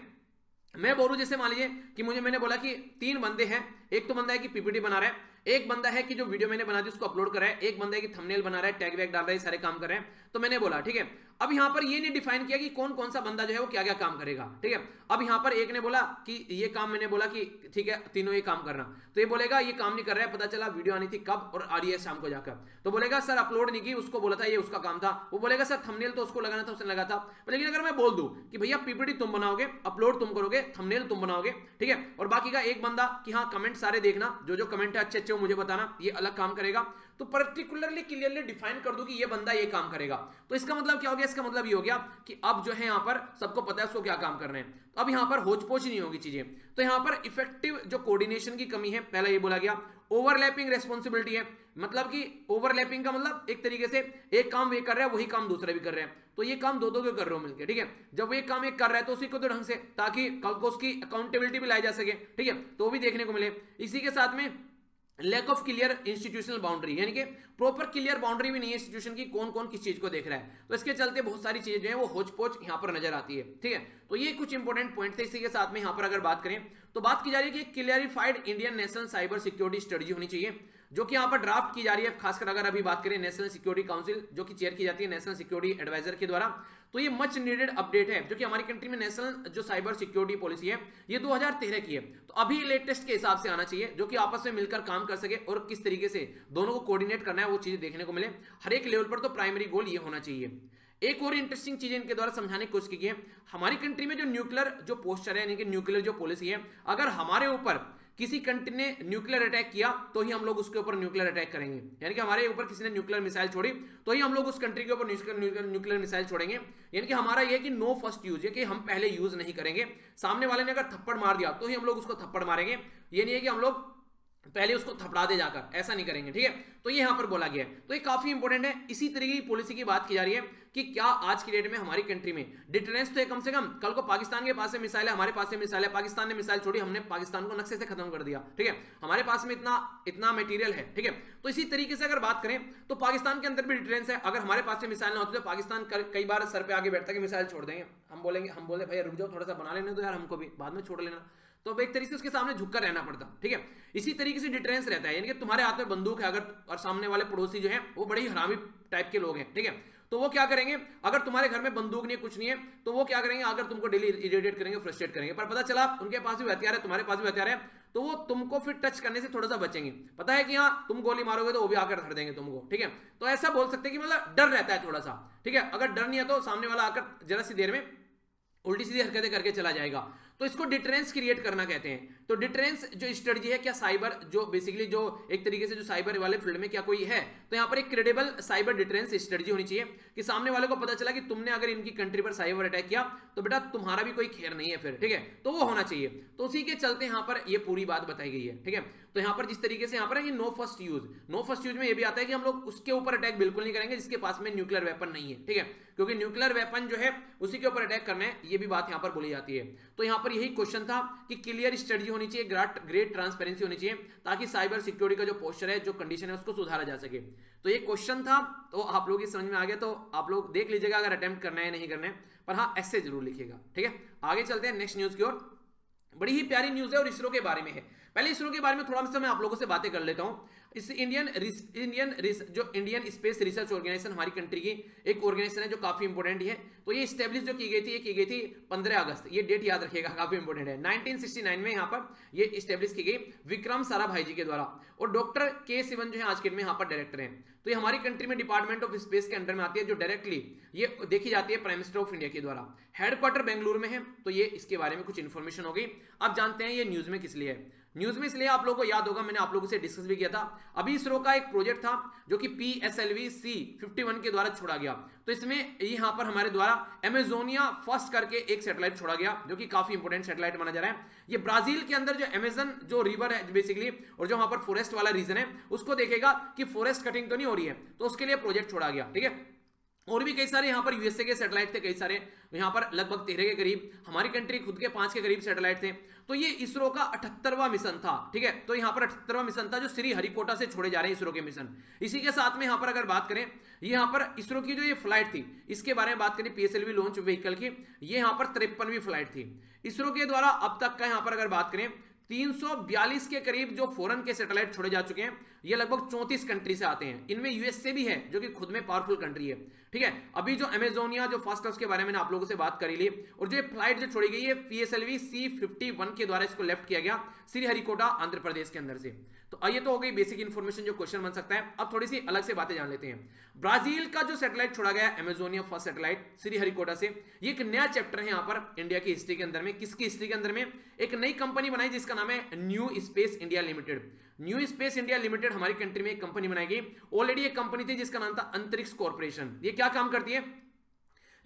A: मैं बोलूं जैसे मान लीजिए कि मैंने बोला कि 3 बंदे हैं, एक तो बंदा है कि पीपीटी बना रहा है, एक बंदा है कि जो वीडियो मैंने बना दी उसको अपलोड कर रहा है, एक बंदा है कि थंबनेल बना रहा है, टैग वैग डाल रहा है, सारे काम कर रहे हैं। तो मैंने बोला ठीक है, अब यहां पर ये नहीं डिफाइन किया कि कौन कौन सा बंदा जो है वो क्या क्या काम करेगा, ठीक है। अब यहां पर एक ने बोला कि ये काम, मैंने बोला कि ठीक है तीनों ये काम करना, तो ये बोलेगा ये काम नहीं कर रहा है, पता चला वीडियो आनी थी कब और आ रही है शाम को जाकर, तो बोलेगा सर अपलोड नहीं की, उसको बोला था ये उसका काम था, वो बोलेगा सर थंबनेल तो उसको लगाना था, उसने लगा था। लेकिन अगर मैं बोल दूं कि भैया पीपीटी तुम बनाओगे, अपलोड तुम करोगे, थंबनेल तुम बनाओगे, ठीक है, और बाकी का एक बंदा कि हाँ कमेंट सारे देखना, जो कमेंट है अच्छे अच्छे वो मुझे बताना, ये अलग काम करेगा, तो पर्टिकुलरली क्लियरली डिफाइन कर दो कि ये बंदा ये काम करेगा। तो इसका मतलब क्या हो गया, इसका मतलब ये हो गया कि अब जो है यहां पर सबको पता है उसको क्या काम करना है, तो अब यहां पर होच-पोच नहीं होगी चीजें। तो यहां पर इफेक्टिव जो कोऑर्डिनेशन की कमी है, पहला ये बोला गया। ओवरलैपिंग रेस्पॉन्सिबिलिटी है, मतलब कि ओवरलैपिंग का मतलब एक तरीके से एक काम वे कर रहा है वही काम दूसरा भी कर रहे हैं, तो ये काम दो क्यों कर रहे हो मिलकर, ठीक है। जब वो एक काम एक कर रहा है तो उसी को तो ढंग से, ताकि कल को उसकी अकाउंटेबिलिटी भी लाई जा सके, ठीक है, तो वो भी देखने को मिले। इसी के साथ में lack of clear institutional boundary, यानी कि प्रॉपर क्लियर बाउंड्री भी नहीं है इंस्टीट्यूशन की, कौन कौन किस चीज को देख रहा है, तो इसके चलते बहुत सारी चीजें जो है वो होच-पोच यहां पर नजर आती है, ठीक है। तो ये कुछ इंपॉर्टेंट पॉइंट थे। इसी के साथ में यहां पर अगर बात करें तो बात की जा रही है कि clarified Indian national cyber security strategy होनी चाहिए, जो कि यहां पर ड्राफ्ट की जा रही है। खासकर अगर अभी बात करें नेशनल सिक्योरिटी काउंसिल जो कि चेयर की जाती है नेशनल सिक्योरिटी एडवाइजर के द्वारा, तो ये मच नीडेड अपडेट है, जो कि हमारी कंट्री में नेशनल जो साइबर सिक्योरिटी पॉलिसी है ये 2013 की है, तो अभी लेटेस्ट के हिसाब से आना चाहिए, जो कि आपस में मिलकर काम कर सके और किस तरीके से दोनों को कोऑर्डिनेट करना है वो चीजें देखने को मिले हर एक लेवल पर। तो प्राइमरी गोल ये होना चाहिए। एक और इंटरेस्टिंग चीज इनके द्वारा समझाने की कोशिश की है, हमारी कंट्री में जो न्यूक्लियर जो पोस्चर है यानी कि न्यूक्लियर जो पॉलिसी है, अगर हमारे ऊपर किसी कंट्री ने न्यूक्लियर अटैक किया तो ही हम लोग उसके ऊपर न्यूक्लियर अटैक करेंगे, यानी कि हमारे ऊपर किसी ने न्यूक्लियर मिसाइल छोड़ी तो ही हम लोग उस कंट्री के ऊपर न्यूक्लियर मिसाइल छोड़ेंगे। यानी कि हमारा ये कि नो फर्स्ट यूज है, कि हम पहले यूज नहीं करेंगे। सामने वाले ने अगर थप्पड़ मार दिया तो ही हम लोग उसको थप्पड़ मारेंगे, ये नहीं है कि हम लोग पहले उसको थपड़ा दे जाकर, ऐसा नहीं करेंगे, ठीक है। तो ये यहां पर बोला गया है, तो ये काफी इंपॉर्टेंट है। इसी तरीके की पॉलिसी की बात की जा रही है कि क्या आज की डेट में हमारी कंट्री में डिटरेंस तो है कम से कम। कल को पाकिस्तान के पास से मिसाइल है, हमारे पास से मिसाइल है, पाकिस्तान ने मिसाइल छोड़ी, हमने पाकिस्तान को नक्शे से खत्म कर दिया, ठीक है। हमारे पास में इतना इतना मटेरियल है, ठीक है। तो इसी तरीके से अगर बात करें तो पाकिस्तान के अंदर भी डिटरेंस है। अगर हमारे पास से मिसाइल ना होती तो पाकिस्तान कई बार सर पे आगे बैठता कि मिसाइल छोड़ देंगे, हम बोले भैया रुक जाओ, थोड़ा सा बना लेने दो यार, हमको भी बाद में छोड़ लेना। तो अब एक तरीके से उसके सामने झुककर रहना पड़ता, ठीक है। इसी तरीके से डिटरेंस रहता है, यानी कि तुम्हारे हाथ में बंदूक है अगर, और सामने वाले पड़ोसी जो है वो बड़े ही हरामी टाइप के लोग हैं, ठीक है। तो वो क्या करेंगे, अगर तुम्हारे घर में बंदूक नहीं है, कुछ नहीं है, तो वो क्या करेंगे, अगर तुमको डेली इरिटेट करेंगे, फ्रस्ट्रेट करेंगे, पर पता चला उनके पास भी हथियार है, तुम्हारे पास भी हथियार है, तो वो तुमको फिर टच करने से थोड़ा सा बचेंगे। पता है कि हाँ तुम गोली मारोगे तो वो भी आकर धर देंगे तुमको, ठीक है। तो ऐसा बोल सकते हैं कि मतलब डर रहता है थोड़ा सा, ठीक है। अगर डर नहीं है तो सामने वाला आकर जरा सी देर में उल्टी सीधी हरकतें करके चला जाएगा। तो इसको डिटरेंस क्रिएट करना कहते हैं। तो डिटरेंस जो स्ट्रेटजी है, क्या साइबर जो बेसिकली जो एक तरीके से जो साइबर वाले फील्ड में क्या कोई है, तो यहाँ पर एक क्रेडिबल साइबर डिटरेंस स्ट्रेटजी होनी चाहिए कि सामने वाले को पता चला कि तुमने अगर इनकी कंट्री पर साइबर अटैक किया तो बेटा तुम्हारा भी कोई खैर नहीं है फिर, ठीक है। तो वो होना चाहिए। तो उसी के चलते यहाँ पर ये पूरी बात बताई गई है, ठीक है। तो यहाँ पर जिस तरीके से यहाँ पर है कि no first use, no first use में ये भी आता है कि हम लोग उसके ऊपर अटैक बिल्कुल नहीं करेंगे जिसके पास में न्यूक्लियर वेपन नहीं है, ठीक है, क्योंकि न्यूक्लियर वेपन जो है उसी के ऊपर अटैक करना है, ये भी बात यहाँ पर बोली जाती है। तो यहाँ पर यही क्वेश्चन था कि क्लियर स्ट्रेटजी होनी चाहिए, ग्रेट ट्रांसपेरेंसी होनी चाहिए, ताकि साइबर सिक्योरिटी का जो पोस्चर है, जो कंडीशन है, उसको सुधारा जा सके। तो ये क्वेश्चन था, तो आप लोग समझ में आ गया, तो आप लोग देख लीजिएगा अगर अटेम्प्ट करना है नहीं करना है, पर हाँ ऐसे जरूर लिखिएगा, ठीक है। आगे चलते हैं नेक्स्ट न्यूज की ओर। बड़ी ही प्यारी न्यूज है और इसरो के बारे में है। पहले इसरो के बारे में थोड़ा सा मैं आप लोगों से बातें कर लेता हूं। इस इंडियन स्पेस रिसर्च ऑर्गेनाइजेशन हमारी कंट्री की एक ऑर्गेनाइजेशन है जो काफी इंपॉर्टेंट है। तो ये स्टेब्लिश जो की गई थी 15 अगस्त, ये डेट याद रखिएगा, काफी इंपॉर्टेंट है। 1969 में यहाँ पर ये स्टेब्लिश की गई विक्रम साराभाई जी के द्वारा, और डॉक्टर के सिवन जो है आज के दिन में यहाँ पर डायरेक्टर हैं। तो ये हमारी कंट्री में डिपार्टमेंट ऑफ स्पेस के अंडर में आती है, जो डायरेक्टली ये देखी जाती है प्राइम मिनिस्टर ऑफ इंडिया के द्वारा। हेडक्वार्टर बेंगलुरु में है। तो ये इसके बारे में कुछ इंफॉर्मेशन हो गई। अब जानते हैं ये न्यूज में किस लिए है। न्यूज में इसलिए आप लोगों को याद होगा, मैंने आप लोगों से डिस्कस भी किया था, अभी इसरो का एक प्रोजेक्ट था जो कि PSLV-C51 के द्वारा छोड़ा गया। तो इसमें यहाँ पर हमारे द्वारा अमेजोनिया फर्स्ट करके एक सैटेलाइट छोड़ा गया, जो कि काफी इंपॉर्टेंट सैटेलाइट माना जा रहा है। ये ब्राजील के अंदर जो अमेजन जो रिवर है बेसिकली, और जो वहां पर फॉरेस्ट वाला रीजन है, उसको देखेगा कि फॉरेस्ट कटिंग तो नहीं हो रही है, तो उसके लिए प्रोजेक्ट छोड़ा गया, ठीक है। और भी कई सारे यहाँ पर यूएसए के सैटेलाइट थे, कई सारे यहाँ पर लगभग 13 के करीब, हमारी कंट्री खुद के 5 के करीब सैटेलाइट थे। तो ये इसरो का 78वां मिशन था, ठीक है। तो यहाँ पर 78वां मिशन था जो श्री हरिकोटा से छोड़े जा रहे हैं इसरो के मिशन। इसी के साथ में यहाँ पर अगर बात करें, यहाँ पर इसरो की जो ये फ्लाइट थी, इसके बारे में बात करें PSLV लॉन्च व्हीकल की, ये यहाँ पर 53वीं फ्लाइट थी इसरो के द्वारा। अब तक का यहाँ पर अगर बात करें 342 के करीब जो फॉरेन के सैटेलाइट छोड़े जा चुके हैं, ये लगभग 34 कंट्री से आते हैं। इनमें यूएसए भी है जो कि खुद में पावरफुल कंट्री है, ठीक है। अभी जो अमेजोनिया जो फर्स्ट है उसके बारे में आप लोगों से बात करी ली, और जो फ्लाइट जो छोड़ी गई है PSLV-C51 के द्वारा इसको लेफ्ट किया गया श्रीहरिकोटा आंध्र प्रदेश के अंदर से। तो ये तो हो गई बेसिक इन्फॉर्मेशन जो क्वेश्चन बन सकता है। अब थोड़ी सी अलग से बातें जान लेते हैं। ब्राजील का जो सैटेलाइट छोड़ा गया अमेजोनिया फर्स्ट सैटेलाइट श्रीहरिकोटा से, ये एक नया चैप्टर है यहाँ पर इंडिया की हिस्ट्री के अंदर में। किसकी हिस्ट्री के अंदर में? एक नई कंपनी बनाई जिसका नाम है new space India limited. New space India limited हमारी कंट्री में एक कंपनी बनाई गई। ऑलरेडी एक कंपनी थी जिसका नाम था अंतरिक्ष कॉर्पोरेशन। ये क्या काम करती है?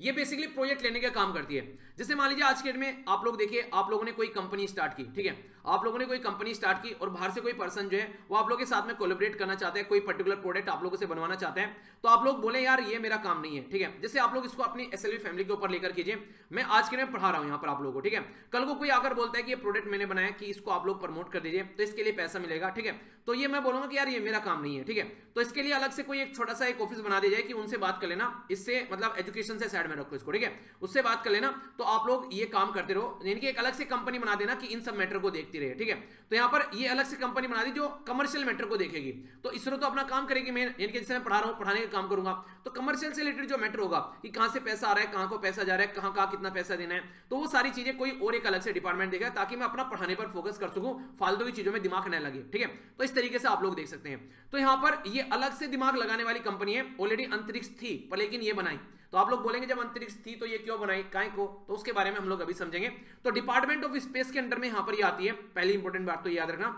A: ये बेसिकली प्रोजेक्ट लेने का काम करती है। जैसे मान लीजिए आज के डेट में आप लोग देखिए, आप लोगों ने कोई कंपनी स्टार्ट की, ठीक है, आप लोगों ने कोई कंपनी स्टार्ट की और बाहर से कोई पर्सन जो है वो आप लोगों के साथ में कोलैबोरेट करना चाहते हैं, कोई पर्टिकुलर प्रोडक्ट आप लोगों से बनवाना चाहते हैं, तो आप लोग बोले यार ये मेरा काम नहीं है, ठीक है। जैसे आप लोग इसको अपनी SLV फैमिली के ऊपर लेकर कीजिए, मैं आज के दिन पढ़ा रहा हूं यहाँ पर आप लोगों को, ठीक है। कल को कोई आकर बोलता है कि ये प्रोडक्ट मैंने बनाया कि इसको आप लोग प्रमोट कर दीजिए, तो इसके लिए पैसा मिलेगा, ठीक है। तो ये मैं बोलूंगा कि यार ये मेरा काम नहीं है, ठीक है। तो इसके लिए अलग से कोई एक छोटा सा एक ऑफिस बना दिया जाए कि उनसे बात कर लेना, इससे मतलब एजुकेशन से साइड में रखो इसको, ठीक है, उससे बात कर लेना, तो आप लोग ये काम करते रहो। यानी कि एक अलग से कंपनी बना देना कि इन सब मैटर को देखती रहे, ठीक है। तो यहाँ पर ये अलग से कंपनी बना दी जो कमर्शियल मैटर को देखेगी। तो इसरो तो अपना काम करेगी, मैं यानी कि जैसे मैं पढ़ा रहा हूँ पढ़ाने का काम करूंगा, तो कमर्शियल से रिलेटेड जो मैटर होगा कि कहां से पैसा आ रहा है, कहां को पैसा जा रहा है, कहां कहां कितना पैसा देना है, तो वो सारी चीजें कोई और एक अलग से डिपार्टमेंट देगा, ताकि मैं अपना पढ़ाने पर फोकस कर सकूं, फालतू की चीजों में दिमाग न लगे, ठीक है। तो इस तरीके से आप लोग देख सकते हैं। तो यहाँ पर ये अलग से दिमाग लगाने वाली कंपनी है। ऑलरेडी अंतरिक्ष थी पर लेकिन ये बनाई, तो आप लोग बोलेंगे जब अंतरिक्ष थी तो ये क्यों बनाई, काय को, तो उसके बारे में हम लोग अभी समझेंगे। तो डिपार्टमेंट ऑफ स्पेस के अंडर में यहां पर ये आती है। पहली इंपॉर्टेंट बात तो याद रखना,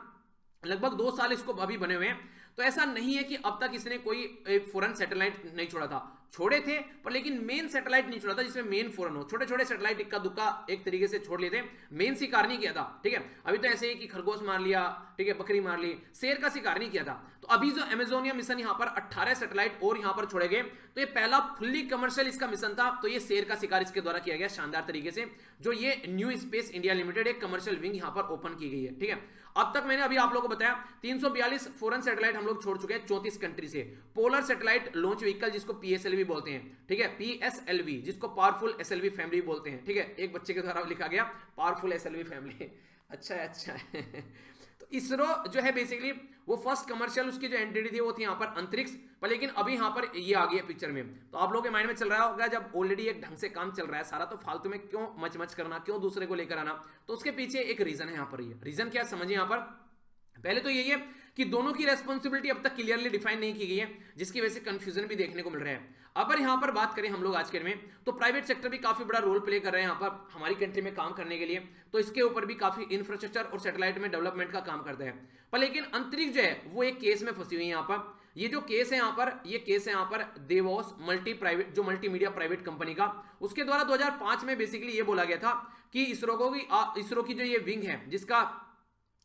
A: लगभग 2 साल इसको अभी बने हुए हैं। तो ऐसा नहीं है कि अब तक इसने कोई फॉरेन सैटेलाइट नहीं छोड़ा था, छोड़े थे, पर लेकिन मेन सैटेलाइट नहीं छोड़ा था जिसमें मेन फॉरेन हो। छोटे छोटे सैटेलाइट इक्का दुक्का एक तरीके से छोड़ लिए थे, मेन शिकार नहीं किया था, ठीक है। अभी तो ऐसे ही कि खरगोश मार लिया, ठीक है, बकरी मार ली, शेर का शिकार नहीं किया था। तो अभी जो अमेजोनिया मिशन यहाँ पर 18 सैटेलाइट और यहाँ पर छोड़े गए, तो ये पहला फुल्ली कमर्शियल इसका मिशन था। तो ये शेर का शिकार इसके द्वारा किया गया शानदार तरीके से, जो ये न्यू स्पेस इंडिया लिमिटेड एक कमर्शियल विंग यहाँ पर ओपन की गई है, ठीक है। अब तक मैंने अभी आप लोगों को बताया 342 फॉरेन सैटेलाइट हम लोग छोड़ चुके हैं 34 कंट्री से। पोलर सैटेलाइट लॉन्च व्हीकल जिसको पीएसएलवी बोलते हैं, ठीक है, पीएसएलवी जिसको पावरफुल एसएलवी फैमिली बोलते हैं, ठीक है। एक बच्चे के द्वारा लिखा गया पावरफुल एसएलवी फैमिली अच्छा है, अच्छा है तो इसरो जो है बेसिकली वो फर्स्ट कमर्शियल उसकी जो एंटिटी थी वो थी यहाँ पर अंतरिक्ष पर, लेकिन अभी यहाँ पर ये आ गई है पिक्चर में। तो आप लोगों के माइंड में चल रहा होगा जब ऑलरेडी एक ढंग से काम चल रहा है सारा, तो फालतू में क्यों मच करना, क्यों दूसरे को लेकर आना। तो उसके पीछे एक रीजन है यहाँ पर। ये रीजन क्या समझिए यहाँ पर। पहले तो यही है कि दोनों की रेस्पॉन्सिबिलिटी अब तक क्लियरली डिफाइन नहीं की गई है, जिसकी वजह से कंफ्यूजन भी देखने को मिल रहा है। अगर यहाँ पर बात करें हम लोग आज के में, तो प्राइवेट सेक्टर भी काफी बड़ा रोल प्ले कर रहे हैं यहाँ पर हमारी कंट्री में काम करने के लिए। तो इसके ऊपर भी काफी इंफ्रास्ट्रक्चर और सैटेलाइट में डेवलपमेंट का काम करते हैं। पर लेकिन अंतरिक्ष जो है वो एक केस में फंसी हुई है यहाँ पर। ये जो केस है यहाँ पर, ये केस है यहाँ पर देवोस मल्टीमीडिया प्राइवेट कंपनी का। उसके द्वारा 2005 में बेसिकली ये बोला गया था कि इसरो की जो ये विंग है जिसका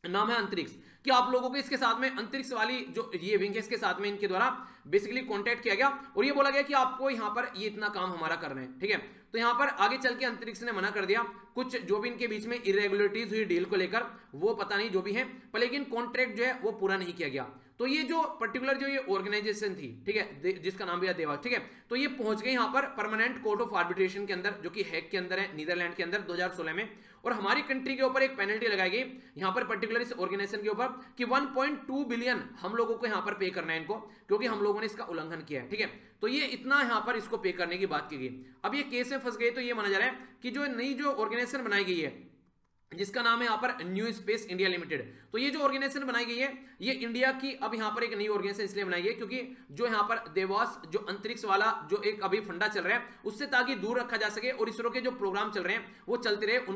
A: नाम है अंतरिक्ष, कि आप लोगों को इसके साथ में अंतरिक्ष वाली जो ये विंग है इसके साथ में इनके द्वारा बेसिकली कांटेक्ट किया गया और ये बोला गया कि आपको यहाँ पर ये इतना काम हमारा करना है, ठीक है। तो यहाँ पर आगे चल के अंतरिक्ष ने मना कर दिया, कुछ जो भी इनके बीच में इरेगुलरिटीज हुई डील को लेकर, वो पता नहीं जो भी है, पर लेकिन कॉन्ट्रैक्ट जो है वो पूरा नहीं किया गया। तो ये जो पर्टिकुलर जो ये ऑर्गेनाइजेशन थी, ठीक है, जिसका नाम भी है देवा, ठीक है, तो ये पहुंच गई यहाँ पर परमानेंट कोर्ट ऑफ आर्बिट्रेशन के अंदर, जो कि हैग के अंदर है, नीदरलैंड के अंदर 2016 में। और हमारी कंट्री के ऊपर एक पेनल्टी लगाई गई यहाँ पर पर्टिकुलर इस ऑर्गेनाइजेशन के ऊपर कि 1.2 बिलियन हम लोगों को यहाँ पर पे करना है इनको, क्योंकि हम लोगों ने इसका उल्लंघन किया है, ठीक है। तो ये इतना यहाँ पर इसको पे करने की बात की गई। अब ये केस में फंस गए, तो ये माना जा रहा है कि जो नई जो ऑर्गेनाइजेशन बनाई गई है जिसका नाम है यहाँ पर न्यू स्पेस इंडिया लिमिटेड, तो ये जो ऑर्गेनाइजेशन बनाई गई है ये इंडिया की अब यहाँ पर एक नई ऑर्गेनाइजेशन इसलिए बनाई गई क्योंकि जो यहाँ पर देवास जो अंतरिक्ष वाला जो एक अभी फंडा चल रहा है उससे ताकि दूर रखा जा सके और इसरो के जो प्रोग्राम चल रहे हैं वो चलते रहे, उन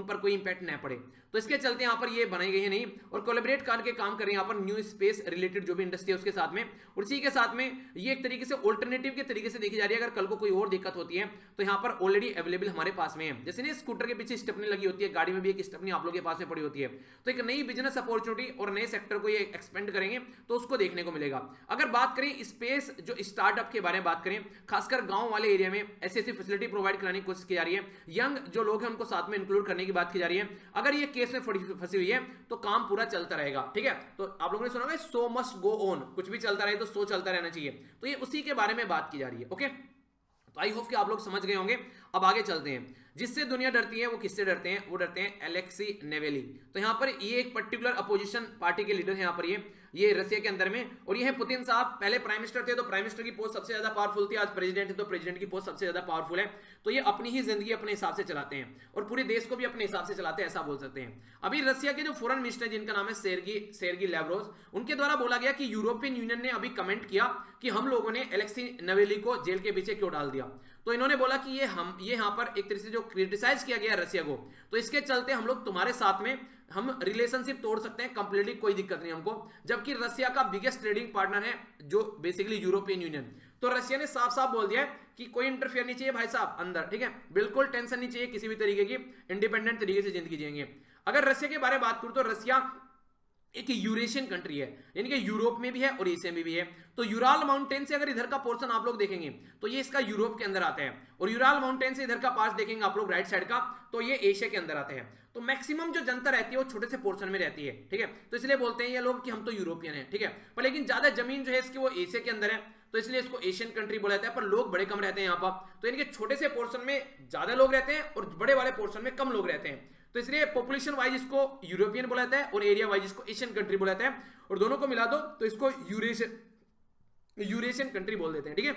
A: पर कोई इंपैक्ट न पड़े। तो इसके चलते यहाँ पर ये बनाई गई है नहीं, और कोलैबोरेट करके काम कर रहे हैं यहाँ पर न्यू स्पेस रिलेटेड जो भी इंडस्ट्री है उसके साथ में। और इसी के साथ में ये एक तरीके से ऑल्टरनेटिव के तरीके से देखी जा रही है। अगर कल को कोई और दिक्कत होती है तो यहाँ पर ऑलरेडी अवेलेबल हमारे पास में है। जैसे नहीं स्कूटर के पीछे स्टेपनी लगी होती है, गाड़ी में भी एक स्टेपनी आप लोगों के पास में पड़ी होती है। तो एक नई बिजनेस अपॉर्चुनिटी और नए सेक्टर को ये एक्सपेंड करेंगे तो उसको देखने को मिलेगा। अगर बात करें स्पेस जो स्टार्टअप के बारे में बात करें, खासकर गांव वाले एरिया में ऐसी ऐसी फैसिलिटी प्रोवाइड कराने की कोशिश की जा रही है। यंग जो लोग हैं उनको साथ में इंक्लूड करने की बात की जा रही है। अगर ये केस में फंसी हुई है तो काम पूरा चलता रहेगा, ठीक है। तो आप लोगों ने सुना होगा सो मस्ट गो ऑन, कुछ भी चलता रहे तो सो चलता रहना चाहिए। तो ये उसी के बारे में बात की जा रही है, ओके। तो आई होप कि आप लोग समझ गए होंगे। अब आगे चलते हैं। जिससे दुनिया डरती है वो किससे डरते हैं? वो डरते हैं एलेक्सी नेवेली। तो यहाँ पर ये एक पर्टिकुलर अपोजिशन पार्टी के लीडर हैं यहाँ पर ये रसिया के अंदर में, और ये है पुतिन साहब। पहले प्राइम मिनिस्टर थे तो प्राइम मिनिस्टर की पोस्ट सबसे ज्यादा पावरफुल थी, आज प्रेसिडेंट है तो प्रेसिडेंट की पोस्ट सबसे ज्यादा पावरफुल है। तो ये अपनी ही जिंदगी अपने हिसाब से चलाते हैं और पूरे देश को भी अपने हिसाब से चलाते हैं, ऐसा बोल सकते हैं। अभी रसिया के जो फॉरेन मिनिस्टर जिनका नाम है सेर्गी लाव्रोव, उनके द्वारा बोला गया कि यूरोपियन यूनियन ने अभी कमेंट किया कि हम लोगों ने एलेक्सी नेवेली को जेल के पीछे क्यों डाल दिया। तो इन्होंने बोला कि ये यहाँ पर एक तरह से जो क्रिटिसाइज किया गया रसिया को, तो इसके चलते हम लोग तुम्हारे साथ में हम रिलेशनशिप तोड़ सकते हैं कंप्लीटली, कोई दिक्कत नहीं हमको। जबकि रसिया का बिगेस्ट ट्रेडिंग पार्टनर है जो बेसिकली यूरोपियन यूनियन। तो रसिया ने साफ साफ बोल दिया है कि कोई इंटरफेयर नहीं चाहिए भाई साहब अंदर, ठीक है, बिल्कुल टेंशन नहीं चाहिए किसी भी तरीके की, इंडिपेंडेंट तरीके से जिंदगी जिएंगे। अगर रसिया के बारे में बात करूं तो रसिया एक यूरेशियन कंट्री है, यानी कि यूरोप में भी है और एशिया में भी है। तो यूराल माउंटेन से अगर इधर का पोर्शन आप लोग देखेंगे तो ये इसका यूरोप के अंदर आता है, और यूराल माउंटेन से इधर का पास देखेंगे आप लोग राइट साइड का तो ये एशिया के अंदर आते हैं। तो मैक्सिमम जो जनता रहती है वो छोटे से पोर्शन में रहती है, ठीक है। तो इसलिए बोलते हैं ये लोग कि हम तो यूरोपियन है, ठीक है। पर लेकिन ज्यादा जमीन जो है इसकी वो एशिया के अंदर है, तो इसलिए इसको एशियन कंट्री बोला जाता है। पर लोग बड़े कम रहते हैं यहाँ पर, तो इनके छोटे से पोर्शन में ज्यादा लोग रहते हैं और बड़े वाले पोर्शन में कम लोग रहते हैं। तो इसलिए पॉपुलेशन वाइज इसको यूरोपियन बोला जाता है और एरिया वाइज इसको एशियन कंट्री बोला जाता है, और दोनों को मिला दो तो इसको यूरेशियन कंट्री बोल देते हैं, ठीक है।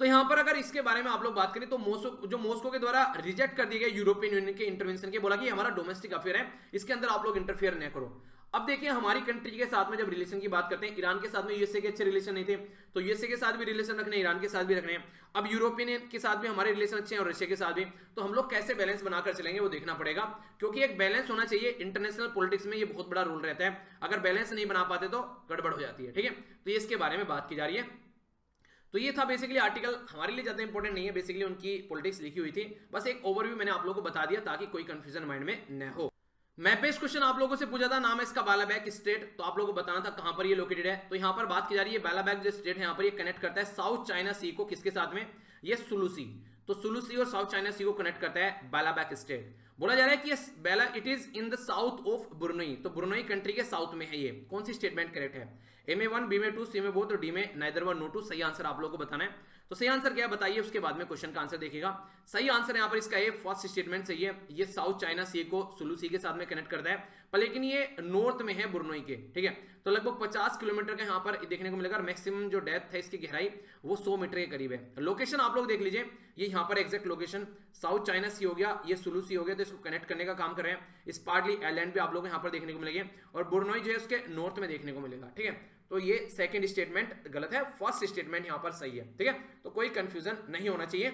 A: तो यहां पर अगर इसके बारे में आप लोग बात करें तो मॉस्को के द्वारा रिजेक्ट कर दिया गया यूरोपियन यूनियन के इंटरवेंशन के, बोला कि हमारा डोमेस्टिक अफेयर है, इसके अंदर आप लोग इंटरफेयर न करो। अब देखिए हमारी कंट्री के साथ में जब रिलेशन की बात करते हैं, ईरान के साथ में यूएसए के अच्छे रिलेशन नहीं थे, तो यूएसए के साथ भी रिलेशन रखने, ईरान के साथ भी रखने हैं। अब यूरोपियन के साथ भी हमारे रिलेशन अच्छे हैं और रशिया के साथ भी, तो हम लोग कैसे बैलेंस बनाकर चलेंगे वो देखना पड़ेगा, क्योंकि एक बैलेंस होना चाहिए। इंटरनेशनल पॉलिटिक्स में ये बहुत बड़ा रूल रहता है, अगर बैलेंस नहीं बना पाते तो गड़बड़ हो जाती है। ठीक है, तो ये इसके बारे में बात की जा रही है। तो ये था बेसिकली आर्टिकल, हमारे लिए ज्यादा इंपॉर्टेंट नहीं है, बेसिकली उनकी पॉलिटिक्स लिखी हुई थी, बस एक ओवरव्यू मैंने आप लोगों को बता दिया ताकि कोई कंफ्यूजन माइंड में न हो। मैप बेस्ड क्वेश्चन आप लोगों से पूछा था, नाम है इसका बालाबैक स्टेट, तो आप लोगों को बताना था कहां पर ये लोकेटेड है। तो यहां पर बात की जा रही है बालाबैक जो स्टेट है, यहां पर ये कनेक्ट करता है साउथ चाइना सी को, किसके साथ में, ये सुलू सी। तो सुलू सी और साउथ चाइना सी को कनेक्ट करता है बालाबैक स्टेट। बोला जा रहा है कि ये it is in the south of Brunei, तो ब्रुनई कंट्री के साउथ में है ये। कौन सी स्टेटमेंट करेक्ट है, ए में 1, बी में 2, सी में बोथ और डी में नाइदर 1 नो 2। सही आंसर आप लोगों को बताना है। तो सही आंसर क्या बताइए, उसके बाद में क्वेश्चन का आंसर देखिएगा। सही आंसर यहां पर इसका ए, फर्स्ट स्टेटमेंट सही है। ये साउथ चाइना सी को सुलू सी के साथ में कनेक्ट करता है, पर लेकिन ये नॉर्थ में है ब्रुनई के। ठीक है, तो लगभग 50 किलोमीटर का यहाँ पर देखने को मिलेगा। मैक्सिमम जो डेप्थ है इसकी गहराई वो 100 मीटर के करीब है। लोकेशन आप लोग देख लीजिए, ये यहाँ पर एग्जैक्ट लोकेशन साउथ चाइना सी हो गया, ये सुलू सी हो गया, तो इसको कनेक्ट करने का काम कर रहे हैं। स्पार्टली आइलैंड भी आप लोग यहाँ पर देखने को मिलेंगे, और ब्रुनई जो है उसके नॉर्थ में देखने को मिलेगा। ठीक है, तो ये सेकंड स्टेटमेंट गलत है, फर्स्ट स्टेटमेंट यहाँ पर सही है। ठीक है, तो कोई कंफ्यूजन नहीं होना चाहिए।